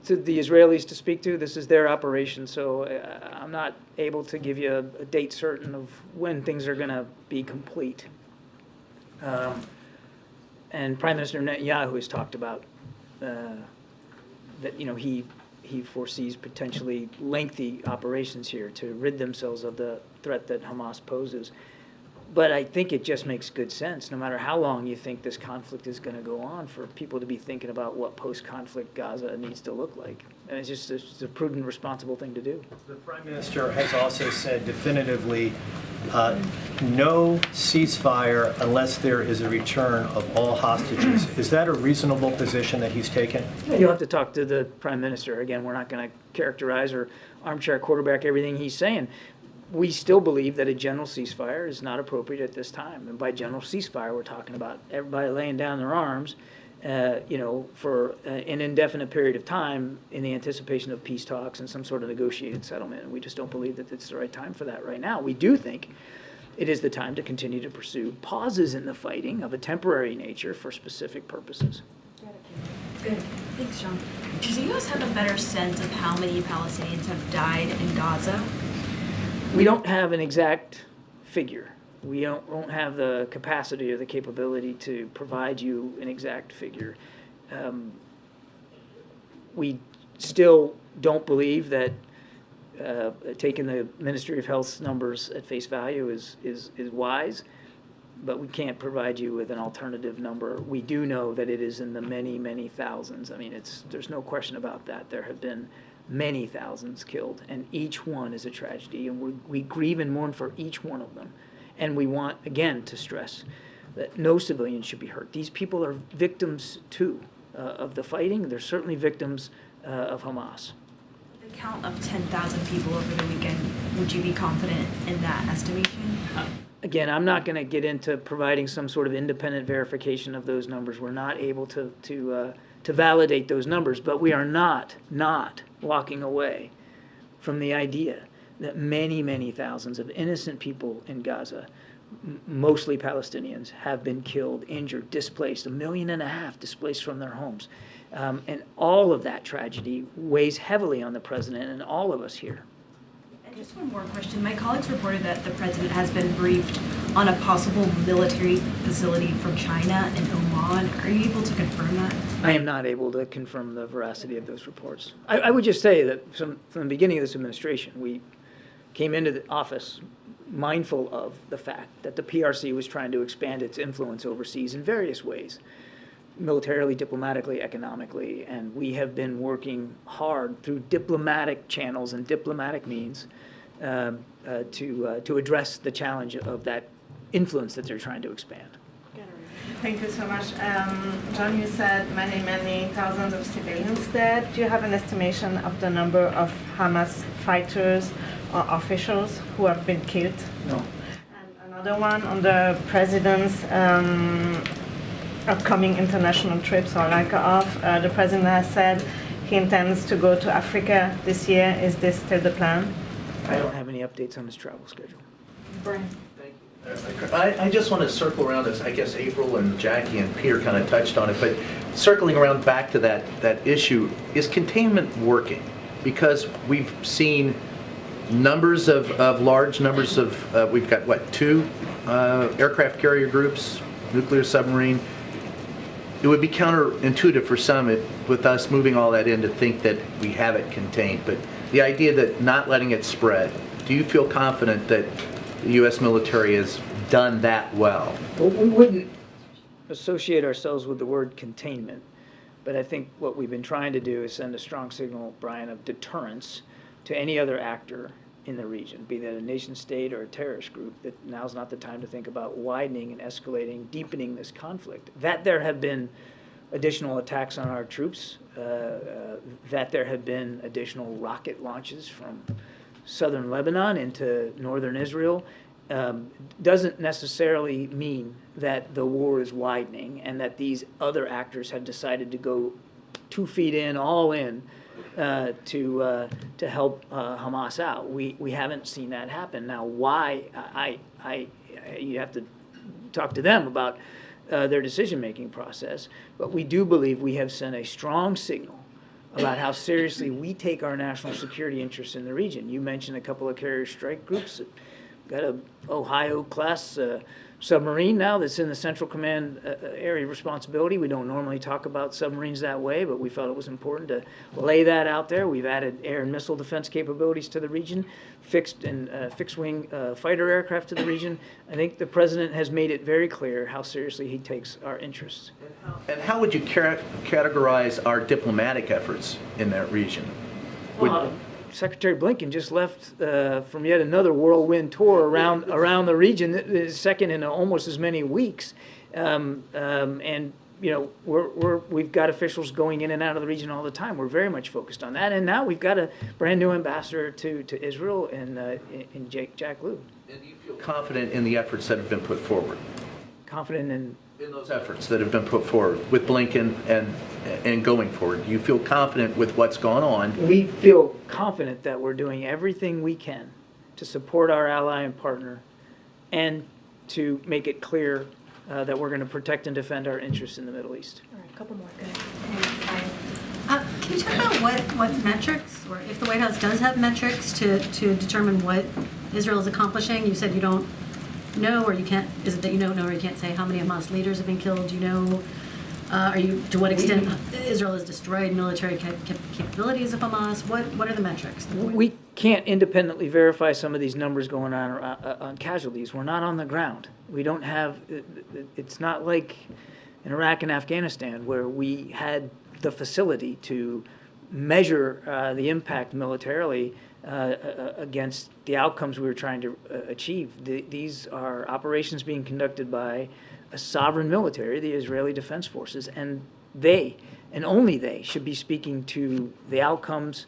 Speaker 2: to the Israelis to speak to. This is their operation, so I'm not able to give you a date certain of when things are going to be complete. And Prime Minister Netanyahu has talked about that he foresees potentially lengthy operations here to rid themselves of the threat that Hamas poses. But I think it just makes good sense, no matter how long you think this conflict is going to go on, for people to be thinking about what post-conflict Gaza needs to look like. And it's a prudent, responsible thing to do.
Speaker 15: The Prime Minister has also said definitively no ceasefire unless there is a return of all hostages. Is that a reasonable position that he's taken?
Speaker 2: You'll have to talk to the Prime Minister. Again, we're not going to characterize or armchair quarterback everything he's saying. We still believe that a general ceasefire is not appropriate at this time. And by general ceasefire, we're talking about everybody laying down their arms, for an indefinite period of time in the anticipation of peace talks and some sort of negotiated settlement. And we just don't believe that it's the right time for that right now. We do think it is the time to continue to pursue pauses in the fighting of a temporary nature for specific purposes.
Speaker 3: Good. Thanks, John. Does the U.S. have a better sense of how many Palestinians have died in Gaza?
Speaker 2: We don't have an exact figure. We don't have the capacity or the capability to provide you an exact figure. We still don't believe that taking the Ministry of Health's numbers at face value is wise, but we can't provide you with an alternative number. We do know that it is in the many, many thousands. I mean, there's no question about that. There have been many thousands killed, and each one is a tragedy, and we grieve and mourn for each one of them. And we want, again, to stress that no civilians should be hurt. These people are victims, too, of the fighting. They're certainly victims of Hamas.
Speaker 3: The count of 10,000 people over the weekend, would you be confident in that estimation?
Speaker 2: Again, I'm not going to get into providing some sort of independent verification of those numbers. We're not able to validate those numbers, but we are not walking away from the idea that many, many thousands of innocent people in Gaza, mostly Palestinians, have been killed, injured, displaced, 1.5 million displaced from their homes. And all of that tragedy weighs heavily on the president and all of us here.
Speaker 3: And just one more question. My colleagues reported that the president has been briefed on a possible military facility from China and Oman. Are you able to confirm that?
Speaker 2: I am not able to confirm the veracity of those reports. I would just say that from the beginning of this administration, we came into the office mindful of the fact that the PRC was trying to expand its influence overseas in various ways, militarily, diplomatically, economically, and we have been working hard through diplomatic channels and diplomatic means to address the challenge of that influence that they're trying to expand.
Speaker 16: Thank you so much. John, you said many thousands of civilians dead. Do you have an estimation of the number of Hamas fighters officials who have been killed.
Speaker 2: No.
Speaker 16: And another one on the president's upcoming international trips or lack of. The president has said he intends to go to Africa this year. Is this still the plan?
Speaker 2: I don't have any updates on his travel schedule.
Speaker 3: Brian.
Speaker 17: I just want to circle around this. I guess April and Jackie and Peter kind of touched on it, but circling around back to that issue, is containment working? Because we've seen large numbers of, we've got what, 2 aircraft carrier groups, nuclear submarine. It would be counterintuitive for some with us moving all that in to think that we have it contained. But the idea that not letting it spread, do you feel confident that the U.S. military has done that well?
Speaker 2: Well, we wouldn't associate ourselves with the word containment, but I think what we've been trying to do is send a strong signal, Brian, of deterrence to any other actor in the region, be that a nation state or a terrorist group, that now's not the time to think about widening and escalating, deepening this conflict. That there have been additional attacks on our troops, that there have been additional rocket launches from southern Lebanon into northern Israel, doesn't necessarily mean that the war is widening and that these other actors have decided to go 2 feet in, all in, to help Hamas out. We haven't seen that happen. Now, why? You have to talk to them about their decision-making process, but we do believe we have sent a strong signal about how seriously we take our national security interests in the region. You mentioned a couple of carrier strike groups. Got a Ohio-class submarine now that's in the Central Command area of responsibility. We don't normally talk about submarines that way, but we felt it was important to lay that out there. We've added air and missile defense capabilities to the region, fixed-wing fighter aircraft to the region. I think the president has made it very clear how seriously he takes our interests.
Speaker 17: And how would you categorize our diplomatic efforts in that region?
Speaker 2: Secretary Blinken just left from yet another whirlwind tour around the region, second in almost as many weeks, and you know we've got officials going in and out of the region all the time. We're very much focused on that, and now we've got a brand new ambassador to Israel in Jack Lew.
Speaker 17: And do you feel confident in the efforts that have been put forward?
Speaker 2: Confident in
Speaker 17: those efforts that have been put forward with Blinken and going forward. Do you feel confident with what's gone on?
Speaker 2: We feel confident that we're doing everything we can to support our ally and partner and to make it clear that we're going to protect and defend our interests in the Middle East.
Speaker 1: All right, a couple more. Go
Speaker 18: Can you talk about what metrics, or if the White House does have metrics to determine what Israel is accomplishing? You said you don't know, or you can't, is it that you don't know, or you can't say how many Hamas leaders have been killed? Do you know, to what extent Israel has destroyed military capabilities of Hamas? What are the metrics?
Speaker 2: We can't independently verify some of these numbers going on casualties. We're not on the ground. We don't have, it's not like in Iraq and Afghanistan where we had the facility to measure the impact militarily against the outcomes we were trying to achieve. These are operations being conducted by a sovereign military, the Israeli Defense Forces, and they, and only they, should be speaking to the outcomes,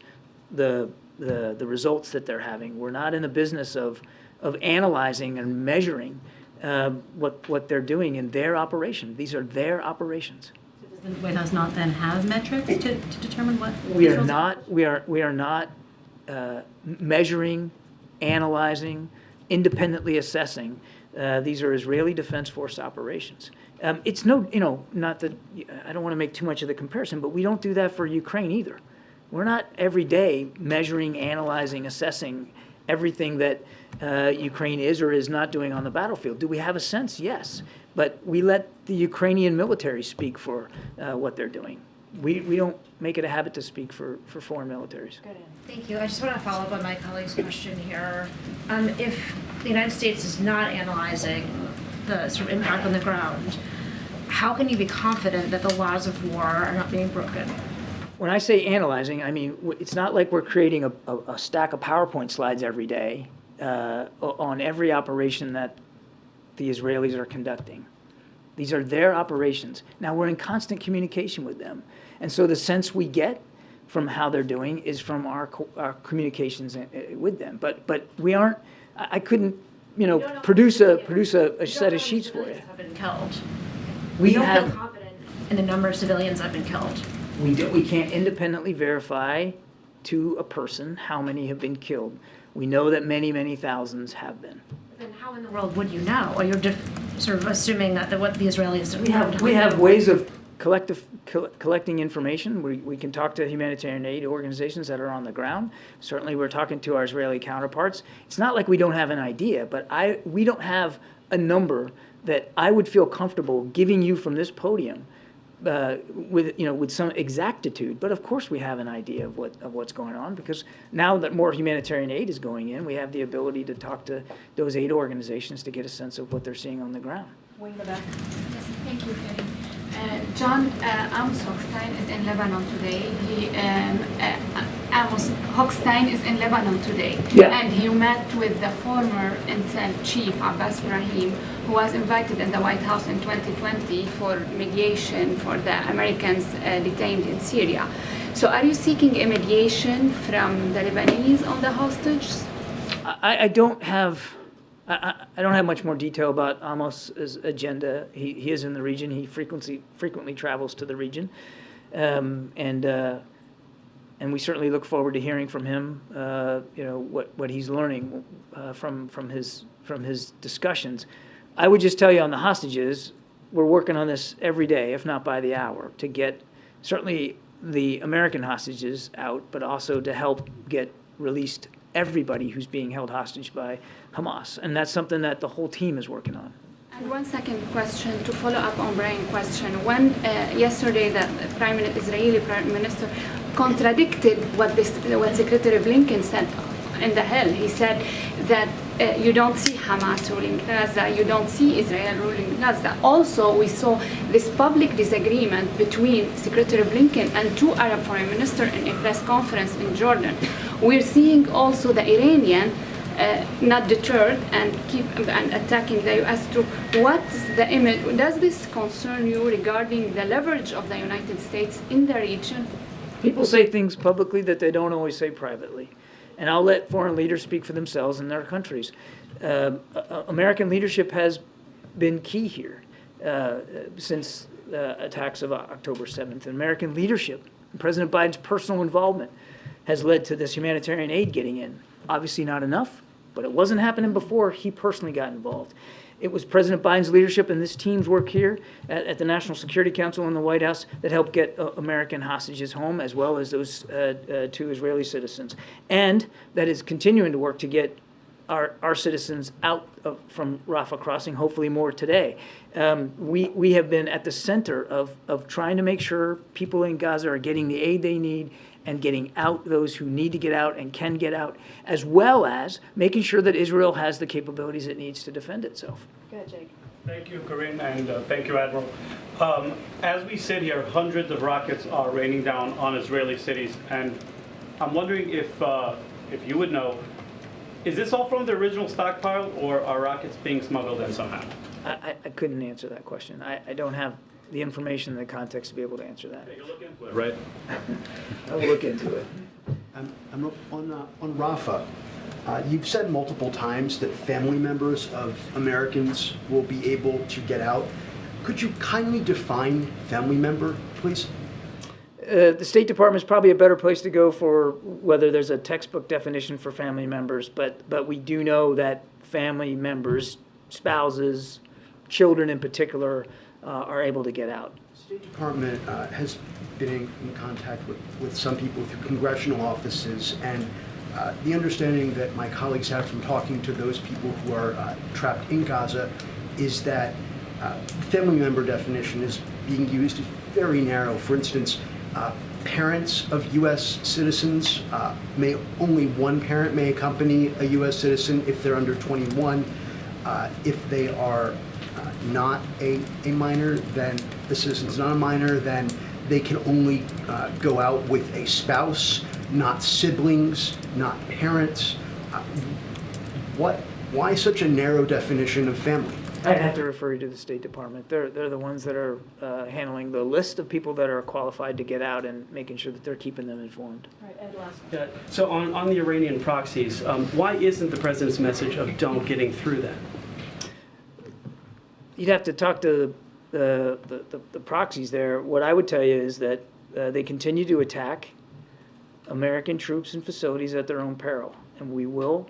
Speaker 2: the results that they're having. We're not in the business of analyzing and measuring what they're doing in their operation. These are their operations.
Speaker 18: Does the White House not then have metrics to determine what?
Speaker 2: We are not measuring, analyzing, independently assessing. These are Israeli Defense Force operations. It's not that, I don't want to make too much of the comparison, but we don't do that for Ukraine either. We're not every day measuring, analyzing, assessing everything that Ukraine is or is not doing on the battlefield. Do we have a sense? Yes. But we let the Ukrainian military speak for what they're doing. We don't make it a habit to speak for foreign militaries.
Speaker 19: Thank you. I just want to follow up on my colleague's question here. If the United States is not analyzing the sort of impact on the ground, how can you be confident that the laws of war are not being broken?
Speaker 2: When I say analyzing, I mean, it's not like we're creating a stack of PowerPoint slides every day on every operation that the Israelis are conducting. These are their operations. Now, we're in constant communication with them. And so the sense we get from how they're doing is from our communications with them. But we aren't. I couldn't, produce a set of sheets for you.
Speaker 19: Have been killed.
Speaker 2: We
Speaker 19: don't
Speaker 2: have.
Speaker 19: feel confident in the number of civilians that have been killed.
Speaker 2: We can't independently verify to a person how many have been killed. We know that many, many thousands have been.
Speaker 19: Then how in the world would you know? Or you're just sort of assuming that what the Israelis do?
Speaker 2: We have ways of collecting information. We can talk to humanitarian aid organizations that are on the ground. Certainly we're talking to our Israeli counterparts. It's not like we don't have an idea, but we don't have a number that I would feel comfortable giving you from this podium with some exactitude. But of course we have an idea of what's going on, because now that more humanitarian aid is going in, we have the ability to talk to those aid organizations to get a sense of what they're seeing on the ground.
Speaker 20: Yes, thank you, Karine. John, Amos Hochstein is in Lebanon today. Amos Hochstein is in Lebanon today.
Speaker 2: Yeah.
Speaker 20: And he met with the former Intel chief, Abbas Brahim, who was invited in the White House in 2020 for mediation for the Americans detained in Syria. So are you seeking a mediation from the Lebanese on the hostages?
Speaker 2: I don't have much more detail about Amos's agenda. He is in the region. He frequently travels to the region, and we certainly look forward to hearing from him. What he's learning from his discussions. I would just tell you on the hostages, we're working on this every day, if not by the hour, to get certainly the American hostages out, but also to help get released everybody who's being held hostage by Hamas. And that's something that the whole team is working on.
Speaker 20: And one second question to follow up on Brian's question. When yesterday the Israeli Prime Minister contradicted what Secretary Blinken said in the Hill. He said that you don't see Hamas ruling Gaza, you don't see Israel ruling Gaza. Also, we saw this public disagreement between Secretary Blinken and two Arab foreign ministers in a press conference in Jordan. We're seeing also the Iranian not deterred and keep attacking the U.S. troops. What's the image? Does this concern you regarding the leverage of the United States in the region?
Speaker 2: People say things publicly that they don't always say privately. And I'll let foreign leaders speak for themselves in their countries. American leadership has been key here since the attacks of October 7th. American leadership, President Biden's personal involvement, has led to this humanitarian aid getting in. Obviously not enough, but it wasn't happening before he personally got involved. It was President Biden's leadership and this team's work here at the National Security Council in the White House that helped get American hostages home, as well as those two Israeli citizens. And that is continuing to work to get our citizens out from Rafah crossing, hopefully more today. We have been at the center of trying to make sure people in Gaza are getting the aid they need and getting out those who need to get out and can get out, as well as making sure that Israel has the capabilities it needs to defend itself.
Speaker 1: Go ahead, Jake.
Speaker 21: Thank you, Karine, and thank you, Admiral. As we sit here, hundreds of rockets are raining down on Israeli cities, and I'm wondering if you would know, is this all from the original stockpile, or are rockets being smuggled in somehow?
Speaker 2: I couldn't answer that question. I don't have the information and the context to be able to answer that.
Speaker 21: You'll look into it, right?
Speaker 2: I'll look into it.
Speaker 22: On Rafah, you've said multiple times that family members of Americans will be able to get out. Could you kindly define family member, please?
Speaker 2: The State Department is probably a better place to go for whether there's a textbook definition for family members, but we do know that family members, spouses, children in particular, are able to get out.
Speaker 22: The State Department has been in contact with some people through congressional offices, and the understanding that my colleagues have from talking to those people who are trapped in Gaza is that family member definition is being used very narrow. For instance, parents of U.S. citizens only one parent may accompany a U.S. citizen if they're under 21. If they are not a minor, then the citizen's not a minor, then they can only go out with a spouse, not siblings, not parents. Why such a narrow definition of family?
Speaker 2: I'd have to refer you to the State Department. They're the ones that are handling the list of people that are qualified to get out and making sure that they're keeping them informed.
Speaker 1: Right, and last
Speaker 4: Yeah, so on the Iranian proxies, why isn't the president's message of don't getting through that?
Speaker 2: You'd have to talk to the proxies there. What I would tell you is that they continue to attack American troops and facilities at their own peril, and we will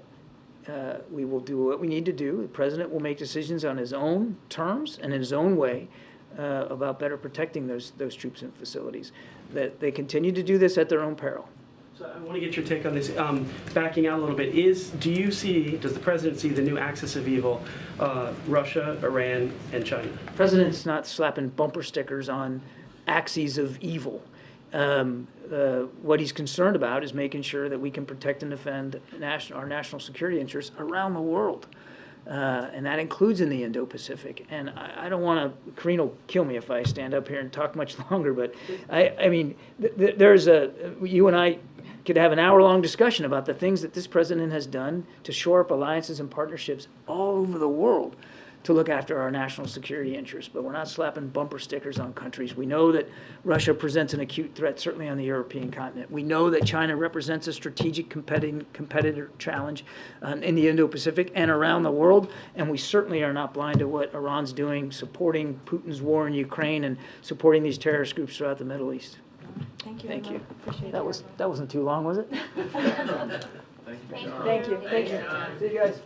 Speaker 2: do what we need to do. The president will make decisions on his own terms and in his own way about better protecting those troops and facilities. That they continue to do this at their own peril.
Speaker 4: So I want to get your take on this. Backing out a little bit, does the president see the new axis of evil, Russia, Iran, and China?
Speaker 2: The president's not slapping bumper stickers on axes of evil. What he's concerned about is making sure that we can protect and defend our national security interests around the world. And that includes in the Indo-Pacific. And I don't want to, Karine will kill me if I stand up here and talk much longer, but I mean, you and I could have an hour-long discussion about the things that this president has done to shore up alliances and partnerships all over the world to look after our national security interests. But we're not slapping bumper stickers on countries. We know that Russia presents an acute threat, certainly on the European continent. We know that China represents a strategic competitor challenge in the Indo-Pacific and around the world. And we certainly are not blind to what Iran's doing, supporting Putin's war in Ukraine and supporting these terrorist groups throughout the Middle East.
Speaker 1: Thank you.
Speaker 2: Thank you.
Speaker 1: Appreciate
Speaker 2: That wasn't too long, was it?
Speaker 1: Thank you. Thank you.
Speaker 2: See you guys.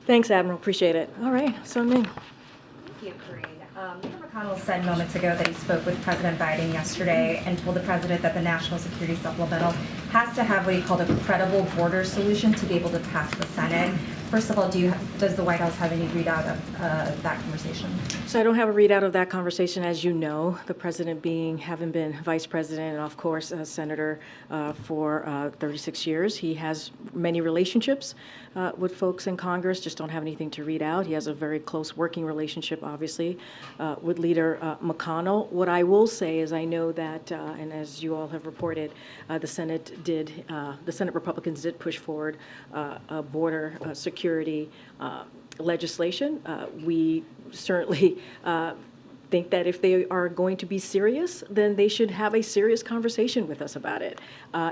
Speaker 1: Thanks, Admiral. Appreciate it. All right, so Ming.
Speaker 6: Thank you, Karine. Leader McConnell said moments ago that he spoke with President Biden yesterday and told the president that the National Security Supplemental has to have what he called a credible border solution to be able to pass the Senate. First of all, does the White House have any readout of that conversation?
Speaker 1: So I don't have a readout of that conversation, as you know, the president having been vice president and, of course, a senator for 36 years. He has many relationships with folks in Congress, just don't have anything to read out. He has a very close working relationship, obviously, with Leader McConnell. What I will say is I know that, and as you all have reported, the Senate Republicans did push forward a border security legislation. We certainly think that if they are going to be serious, then they should have a serious conversation with us about it.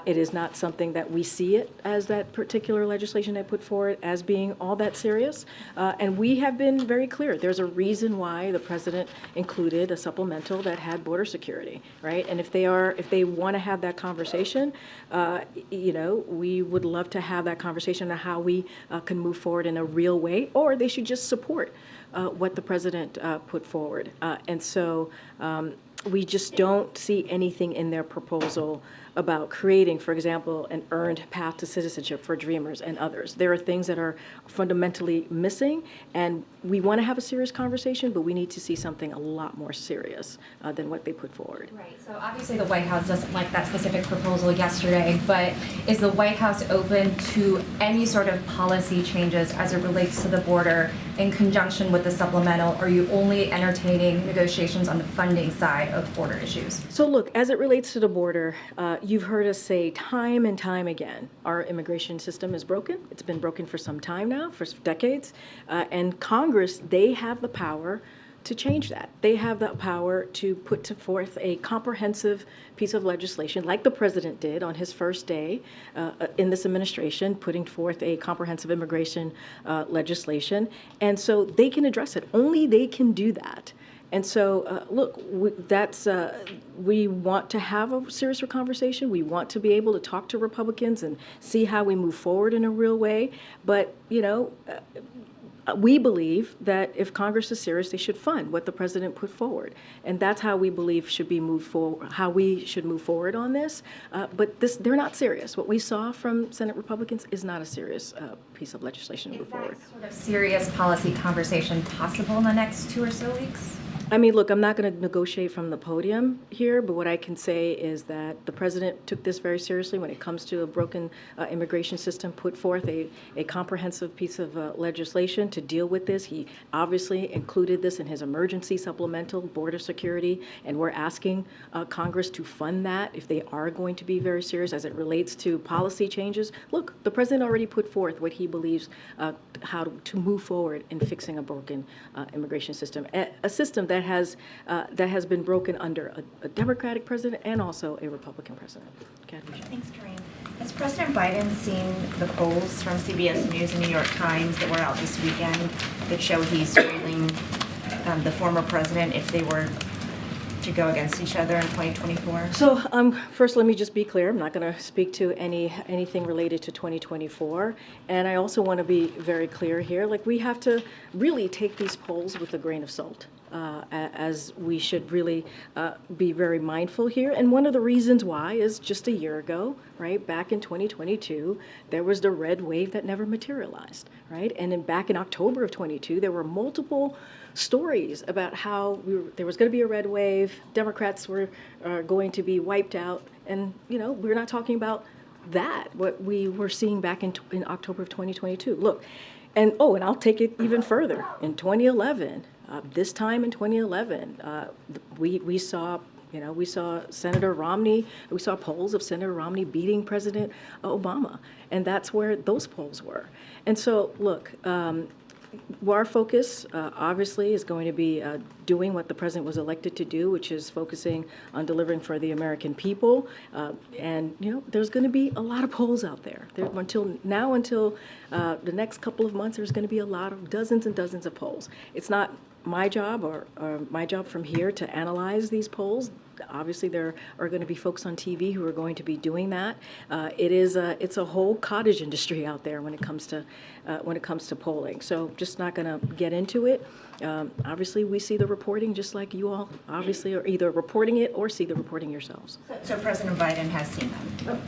Speaker 1: It is not something that we see it as that particular legislation they put forward as being all that serious. And we have been very clear. There's a reason why the president included a supplemental that had border security, right? And if they want to have that conversation, we would love to have that conversation on how we can move forward in a real way, or they should just support what the president put forward. And so we just don't see anything in their proposal about creating, for example, an earned path to citizenship for Dreamers and others. There are things that are fundamentally missing, and we want to have a serious conversation, but we need to see something a lot more serious than what they put forward.
Speaker 6: Right, so obviously the White House doesn't like that specific proposal yesterday, but is the White House open to any sort of policy changes as it relates to the border in conjunction with the supplemental? Or are you only entertaining negotiations on the funding side of border issues?
Speaker 1: So look, as it relates to the border, you've heard us say time and time again, our immigration system is broken. It's been broken for some time now, for decades. And Congress, they have the power to change that. They have the power to put forth a comprehensive piece of legislation, like the president did on his first day in this administration, putting forth a comprehensive immigration legislation. And so they can address it. Only they can do that. And so, look, we want to have a serious conversation. We want to be able to talk to Republicans and see how we move forward in a real way. But, we believe that if Congress is serious, they should fund what the president put forward. And that's how we believe should be moved forward, how we should move forward on this. But they're not serious. What we saw from Senate Republicans is not a serious piece of legislation to move forward.
Speaker 6: Is that sort of serious policy conversation possible in the next 2 or so weeks?
Speaker 1: I mean, look, I'm not going to negotiate from the podium here, but what I can say is that the president took this very seriously when it comes to a broken immigration system, put forth a comprehensive piece of legislation to deal with this. He obviously included this in his emergency supplemental border security, and we're asking Congress to fund that if they are going to be very serious as it relates to policy changes. Look, the president already put forth what he believes how to move forward in fixing a broken immigration system, a system that has been broken under a Democratic president and also a Republican president.
Speaker 9: Thanks, Karine. Has President Biden seen the polls from CBS News and New York Times that were out this weekend that show he's trailing the former president if they were to go against each other in 2024?
Speaker 1: So first, let me just be clear. I'm not going to speak to anything related to 2024. And I also want to be very clear here. Like, we have to really take these polls with a grain of salt, as we should really be very mindful here. And one of the reasons why is just a year ago, right, back in 2022, there was the red wave that never materialized, right? And then back in October of 22, there were multiple stories about how there was going to be a red wave, Democrats were going to be wiped out, and we're not talking about that, what we were seeing back in October of 2022. Look, and I'll take it even further. In 2011, this time in 2011, we saw Senator Romney, we saw polls of Senator Romney beating President Obama, and that's where those polls were. And so, look, our focus, obviously, is going to be doing what the president was elected to do, which is focusing on delivering for the American people. And there's going to be a lot of polls out there. Until the next couple of months, there's going to be dozens and dozens of polls. It's not my job or my job from here to analyze these polls. Obviously, there are going to be folks on TV who are going to be doing that. It's a whole cottage industry out there when it comes to polling. So just not going to get into it. Obviously, we see the reporting just like you all obviously are either reporting it or see the reporting yourselves.
Speaker 9: So President Biden has seen them?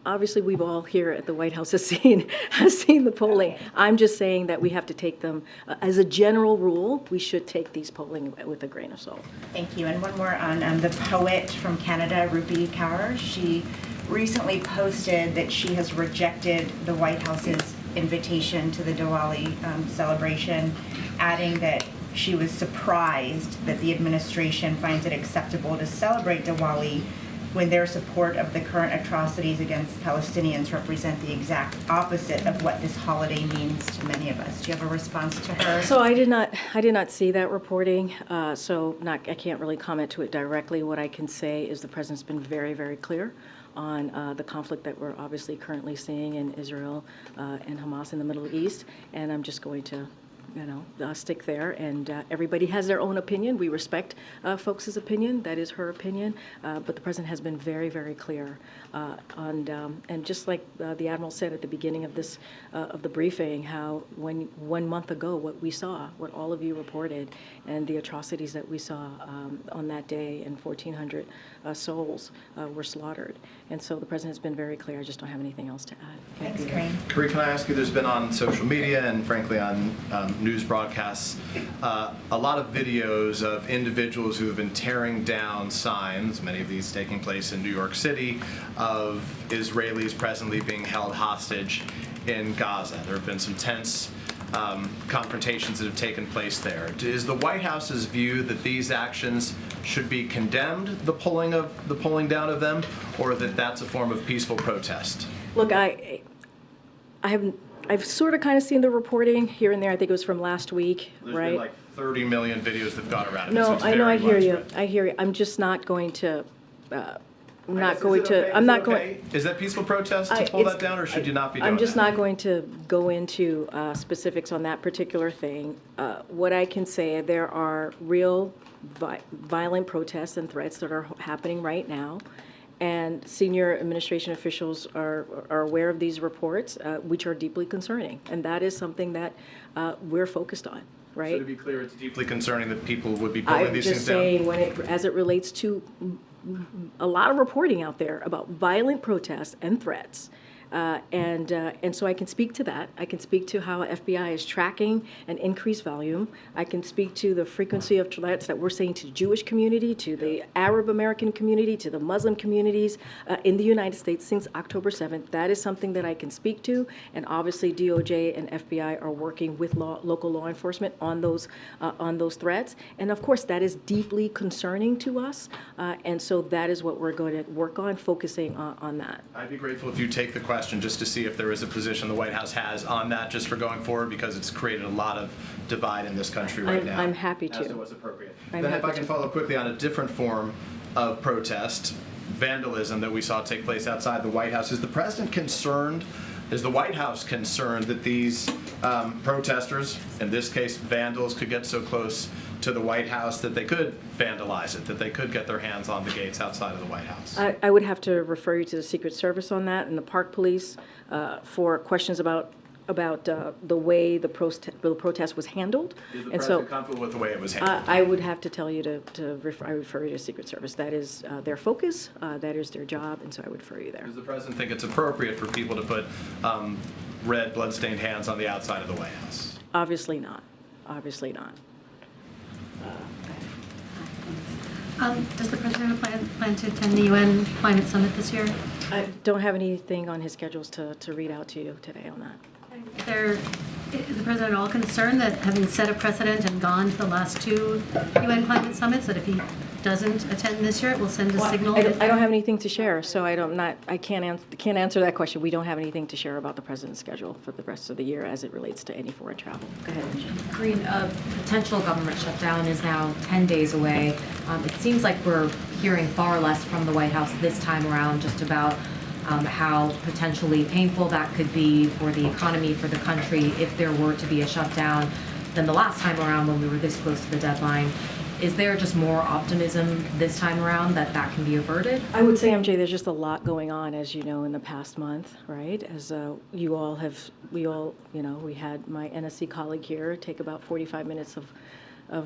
Speaker 1: Obviously, we've all here at the White House has seen the polling. Okay. I'm just saying that we have to take them, as a general rule, we should take these polling with a grain of salt.
Speaker 9: Thank you. And one more on the poet from Canada, Rupi Kaur. She recently posted that she has rejected the White House's invitation to the Diwali celebration, adding that she was surprised that the administration finds it acceptable to celebrate Diwali when their support of the current atrocities against Palestinians represent the exact opposite of what this holiday means to many of us. Do you have a response to her?
Speaker 1: So I did not see that reporting, I can't really comment to it directly. What I can say is the president's been very, very clear on the conflict that we're obviously currently seeing in Israel and Hamas in the Middle East, and I'm just going to stick there, and everybody has their own opinion. We respect folks' opinion. That is her opinion, but the president has been very, very clear. And just like the Admiral said at the beginning of this of the briefing, how when 1 month ago what we saw, what all of you reported, and the atrocities that we saw on that day, and 1,400 souls were slaughtered. And so the president has been very clear. I just don't have anything else to add.
Speaker 9: Thanks, Karine.
Speaker 11: Karine, can I ask you, there's been on social media and frankly on news broadcasts, a lot of videos of individuals who have been tearing down signs, many of these taking place in New York City, of Israelis presently being held hostage in Gaza. There have been some tense confrontations that have taken place there. Is the White House's view that these actions should be condemned, the pulling down of them, or that that's a form of peaceful protest?
Speaker 1: Look, I've sort of kind of seen the reporting here and there. I think it was from last week,
Speaker 11: There's
Speaker 1: right?
Speaker 11: been like 30 million videos that have gone around.
Speaker 1: No, I know, I hear you. I hear you. I'm just not going to. I'm not going to. I'm not going.
Speaker 11: Is that peaceful protest to pull that down, or should you not be doing
Speaker 1: I'm just
Speaker 11: that?
Speaker 1: not going to go into specifics on that particular thing. What I can say, there are real violent protests and threats that are happening right now. And senior administration officials are aware of these reports, which are deeply concerning. And that is something that we're focused on, right?
Speaker 11: So to be clear, it's deeply concerning that people would be pulling these things down?
Speaker 1: I'm just saying, as it relates to a lot of reporting out there about violent protests and threats, And so I can speak to that. I can speak to how FBI is tracking an increased volume. I can speak to the frequency of threats that we're seeing to the Jewish community, to the Arab American community, to the Muslim communities in the United States since October 7th. That is something that I can speak to. And obviously DOJ and FBI are working with local law enforcement on those threats. And of course, that is deeply concerning to us. And so that is what we're going to work on, focusing on that.
Speaker 11: I'd be grateful if you take the question just to see if there is a position the White House has on that just for going forward, because it's created a lot of divide in this country right now.
Speaker 1: I'm happy to.
Speaker 11: As to what's appropriate.
Speaker 1: I'm
Speaker 11: Then if
Speaker 1: happy
Speaker 11: I can
Speaker 1: to.
Speaker 11: follow quickly on a different form of protest, vandalism that we saw take place outside the White House. Is the president concerned, is the White House concerned that these protesters, in this case vandals, could get so close to the White House that they could vandalize it, that they could get their hands on the gates outside of the White House?
Speaker 1: I would have to refer you to the Secret Service on that and the Park Police for questions about the way the protest was handled.
Speaker 11: Is the
Speaker 1: And so
Speaker 11: president comfortable with the way it was handled?
Speaker 1: I would have to tell you to refer you to Secret Service. That is their focus, that is their job, and so I would refer you there.
Speaker 11: Does the president think it's appropriate for people to put red bloodstained hands on the outside of the White House?
Speaker 1: Obviously not. Obviously not.
Speaker 18: Does the president plan to attend the UN Climate Summit this year?
Speaker 1: I don't have anything on his schedules to read out to you today on that.
Speaker 18: Is the president at all concerned that, having set a precedent and gone to the last two UN climate summits, that if he doesn't attend this year, it will send a signal?
Speaker 1: I don't have anything to share, so I can't answer that question. We don't have anything to share about the president's schedule for the rest of the year as it relates to any foreign travel. Go ahead, Angie.
Speaker 10: Karine, a potential government shutdown is now 10 days away. It seems like we're hearing far less from the White House this time around just about how potentially painful that could be for the economy, for the country, if there were to be a shutdown than the last time around when we were this close to the deadline. Is there just more optimism this time around that that can be averted?
Speaker 1: I would say, MJ, there's just a lot going on, as you know, in the past month, right? As we had my NSC colleague here take about 45 minutes of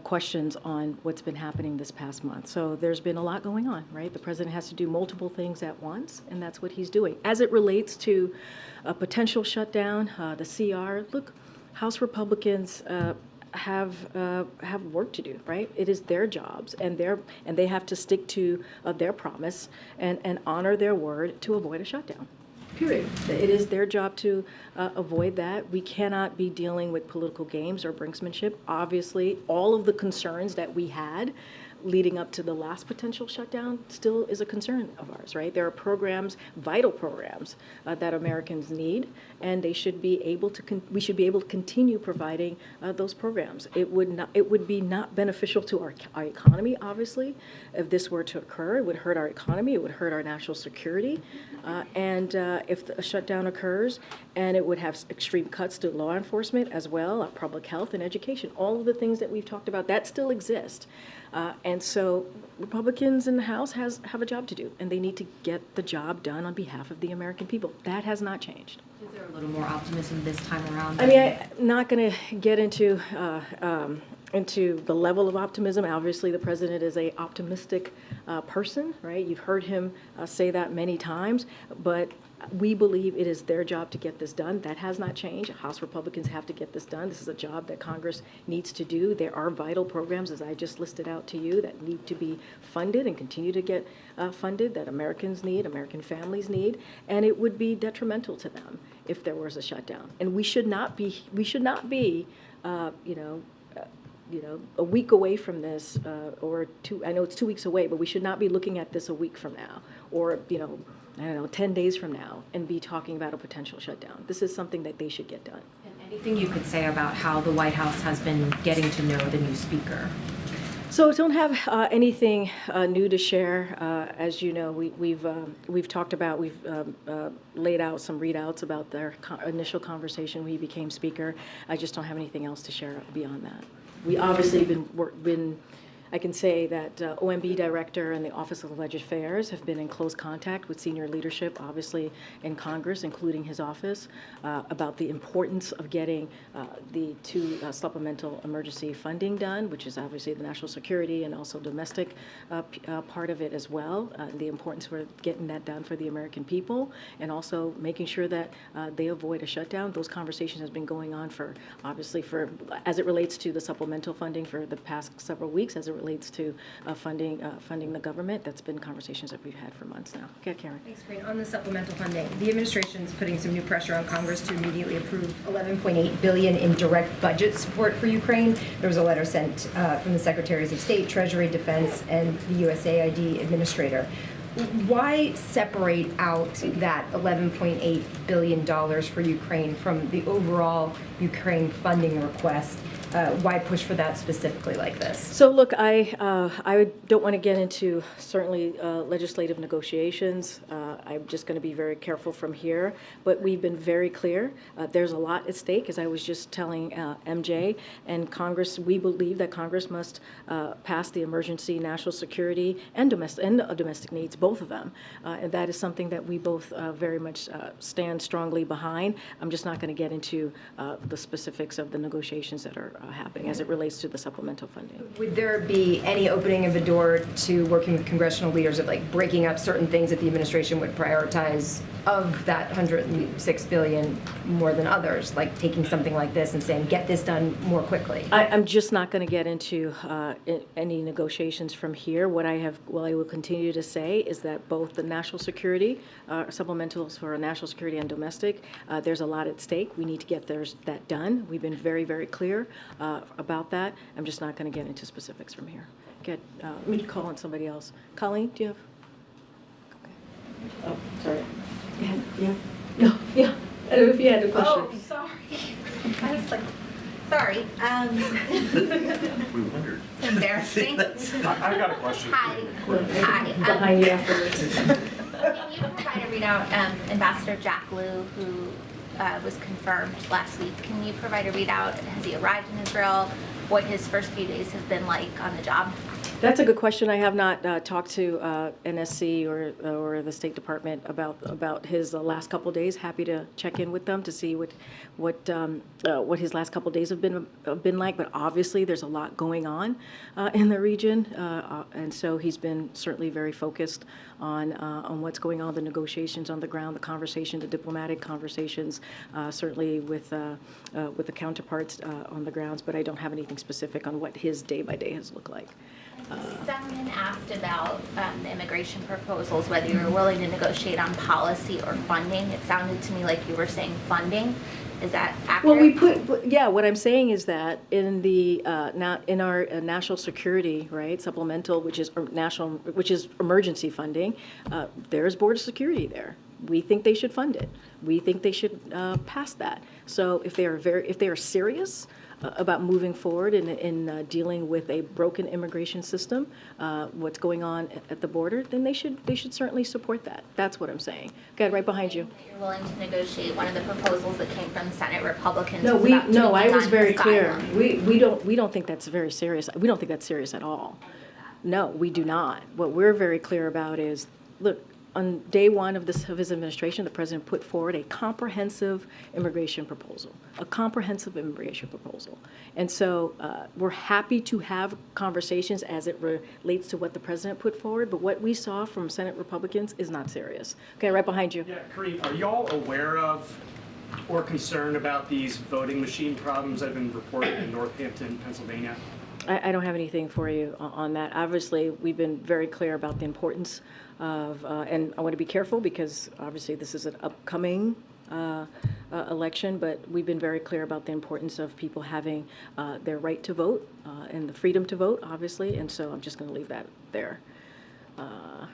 Speaker 1: questions on what's been happening this past month. So there's been a lot going on, right? The president has to do multiple things at once, and that's what he's doing. As it relates to a potential shutdown, the CR, look, House Republicans have work to do, right? It is their jobs, and they have to stick to their promise and honor their word to avoid a shutdown. Period. It is their job to avoid that. We cannot be dealing with political games or brinksmanship. Obviously, all of the concerns that we had leading up to the last potential shutdown still is a concern of ours, right? There are programs, vital programs, that Americans need, and they should be able to. We should be able to continue providing those programs. It would be not beneficial to our economy, obviously, if this were to occur. It would hurt our economy. It would hurt our national security, and if a shutdown occurs, and it would have extreme cuts to law enforcement as well, public health and education. All of the things that we've talked about that still exist. And so Republicans in the House have a job to do, and they need to get the job done on behalf of the American people. That has not changed.
Speaker 10: Is there a little more optimism this time around?
Speaker 1: I mean, I'm not going to get into the level of optimism. Obviously, the president is an optimistic person, right? You've heard him say that many times, but we believe it is their job to get this done. That has not changed. House Republicans have to get this done. This is a job that Congress needs to do. There are vital programs, as I just listed out to you, that need to be funded and continue to get funded, that Americans need, American families need, and it would be detrimental to them if there was a shutdown. And we should not be a week away from this, or I know it's 2 weeks away, but we should not be looking at this a week from now, or, 10 days from now, and be talking about a potential shutdown. This is something that they should get done.
Speaker 10: And anything you could say about how the White House has been getting to know the new speaker?
Speaker 1: So I don't have anything new to share. As you know, we've talked about, we've laid out some readouts about their initial conversation when he became speaker. I just don't have anything else to share beyond that. We obviously been I can say that OMB Director and the Office of Legislative Affairs have been in close contact with senior leadership, obviously in Congress, including his office, about the importance of getting the two supplemental emergency funding done, which is obviously the national security and also domestic part of it as well, the importance for getting that done for the American people, and also making sure that they avoid a shutdown. Those conversations have been going on for, obviously, as it relates to the supplemental funding for the past several weeks, as it relates to funding the government. That's been conversations that we've had for months now. Okay, Karen.
Speaker 5: Thanks, Karine. On the supplemental funding, the administration's putting some new pressure on Congress to immediately approve $11.8 billion in direct budget support for Ukraine. There was a letter sent from the Secretaries of State, Treasury, Defense, and the USAID administrator. Why separate out that $11.8 billion for Ukraine from the overall Ukraine funding request? Why push for that specifically like this?
Speaker 1: So look, I don't want to get into certainly legislative negotiations. I'm just going to be very careful from here. But we've been very clear. There's a lot at stake, as I was just telling MJ. And Congress, we believe that Congress must pass the emergency national security and domestic needs, both of them. And that is something that we both very much stand strongly behind. I'm just not going to get into the specifics of the negotiations that are happening as it relates to the supplemental funding.
Speaker 5: Would there be any opening of the door to working with congressional leaders of like breaking up certain things that the administration would prioritize of that $106 billion more than others, like taking something like this and saying, get this done more quickly?
Speaker 1: I'm just not going to get into any negotiations from here. What I will continue to say is that both the national security, supplementals for national security and domestic, there's a lot at stake. We need to get that done. We've been very, very clear about that. I'm just not going to get into specifics from here. Let me call on somebody else. Colleen, do you have? Okay. Oh, sorry. Yeah. No, yeah. I don't know if you had a question.
Speaker 7: Oh, sorry. I was like, sorry.
Speaker 17: We wondered.
Speaker 7: It's embarrassing.
Speaker 12: I've got a question.
Speaker 7: Hi. Hi.
Speaker 1: Behind you afterwards.
Speaker 7: Can you provide a readout, Ambassador Jack Lew, who was confirmed last week? Can you provide a readout? Has he arrived in Israel? What his first few days have been like on the job?
Speaker 1: That's a good question. I have not talked to NSC or the State Department about his last couple days. Happy to check in with them to see what his last couple days have been like. But obviously, there's a lot going on in the region, and so he's been certainly very focused on what's going on, the negotiations on the ground, the conversation, the diplomatic conversations, certainly with the counterparts on the grounds. But I don't have anything specific on what his day by day has looked like.
Speaker 7: Someone asked about the immigration proposals, whether you were willing to negotiate on policy or funding. It sounded to me like you were saying funding. Is that accurate?
Speaker 1: Well, what I'm saying is that in our national security, right, supplemental, which is emergency funding, there's border security there. We think they should fund it. We think they should pass that. So if they are serious about moving forward in dealing with a broken immigration system, what's going on at the border, then they should certainly support that. That's what I'm saying. Go ahead, right behind you.
Speaker 7: You're willing to negotiate one of the proposals that came from the Senate Republicans.
Speaker 1: No, I was very clear. We don't think that's very serious. We don't think that's serious at all. No, we do not. What we're very clear about is, look, on day one of his administration, the president put forward a comprehensive immigration proposal, And so we're happy to have conversations as it relates to what the president put forward, but what we saw from Senate Republicans is not serious. Okay, right behind you.
Speaker 4: Yeah, Karine, are y'all aware of or concerned about these voting machine problems that have been reported in Northampton, Pennsylvania?
Speaker 1: I don't have anything for you on that. Obviously, we've been very clear about the importance of, and I want to be careful because obviously this is an upcoming election, but we've been very clear about the importance of people having their right to vote and the freedom to vote, obviously, and so I'm just going to leave that there. Trying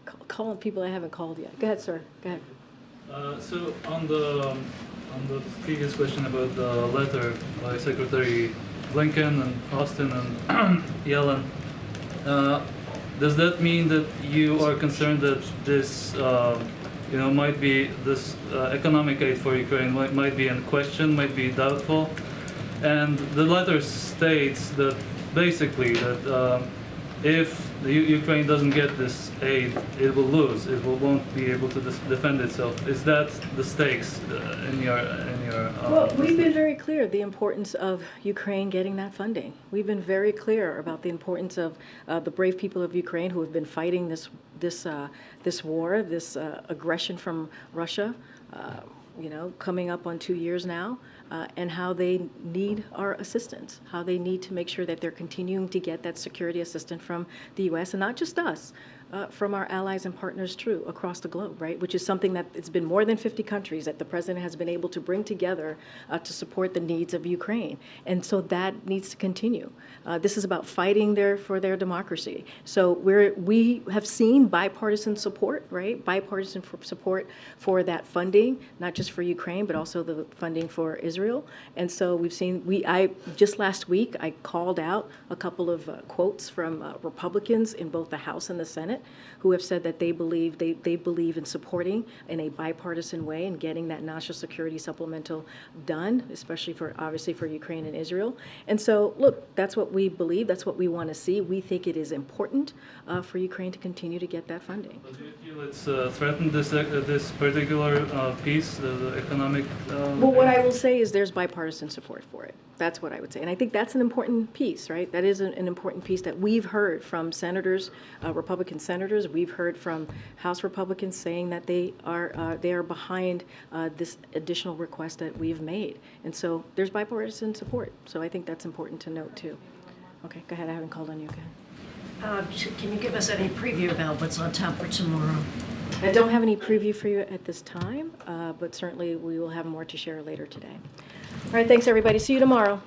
Speaker 1: to call people I haven't called yet. Go ahead, sir. Go ahead.
Speaker 23: So on the previous question about the letter by Secretary Blinken and Austin and Yellen, does that mean that you are concerned that this, might be this economic aid for Ukraine might be in question, might be doubtful? And the letter states that basically that if Ukraine doesn't get this aid, it will lose. It won't be able to defend itself. Is that the stakes in your?
Speaker 1: Well, we've been very clear the importance of Ukraine getting that funding. We've been very clear about the importance of the brave people of Ukraine who have been fighting this war, this aggression from Russia. Coming up on 2 years now, and how they need our assistance, how they need to make sure that they're continuing to get that security assistance from the U.S. and not just us, from our allies and partners too across the globe, right? Which is something that it's been more than 50 countries that the president has been able to bring together to support the needs of Ukraine, and so that needs to continue. This is about fighting for their democracy. So we have seen bipartisan support, right? Bipartisan support for that funding, not just for Ukraine, but also the funding for Israel. And so we've seen, just last week, I called out a couple of quotes from Republicans in both the House and the Senate who have said that they believe in supporting in a bipartisan way and getting that national security supplemental done, especially obviously for Ukraine and Israel. And so, look, that's what we believe. That's what we want to see. We think it is important for Ukraine to continue to get that funding.
Speaker 23: But do you feel it's threatened this particular piece, the economic?
Speaker 1: Well, what I will say is there's bipartisan support for it. That's what I would say. And I think that's an important piece, right? That is an important piece that we've heard from senators, Republican senators. We've heard from House Republicans saying that they are behind this additional request that we've made. And so there's bipartisan support. So I think that's important to note too. Okay, go ahead. I haven't called on you. Go ahead.
Speaker 8: Can you give us any preview about what's on tap for tomorrow?
Speaker 1: I don't have any preview for you at this time, but certainly we will have more to share later today. All right, thanks everybody. See you tomorrow.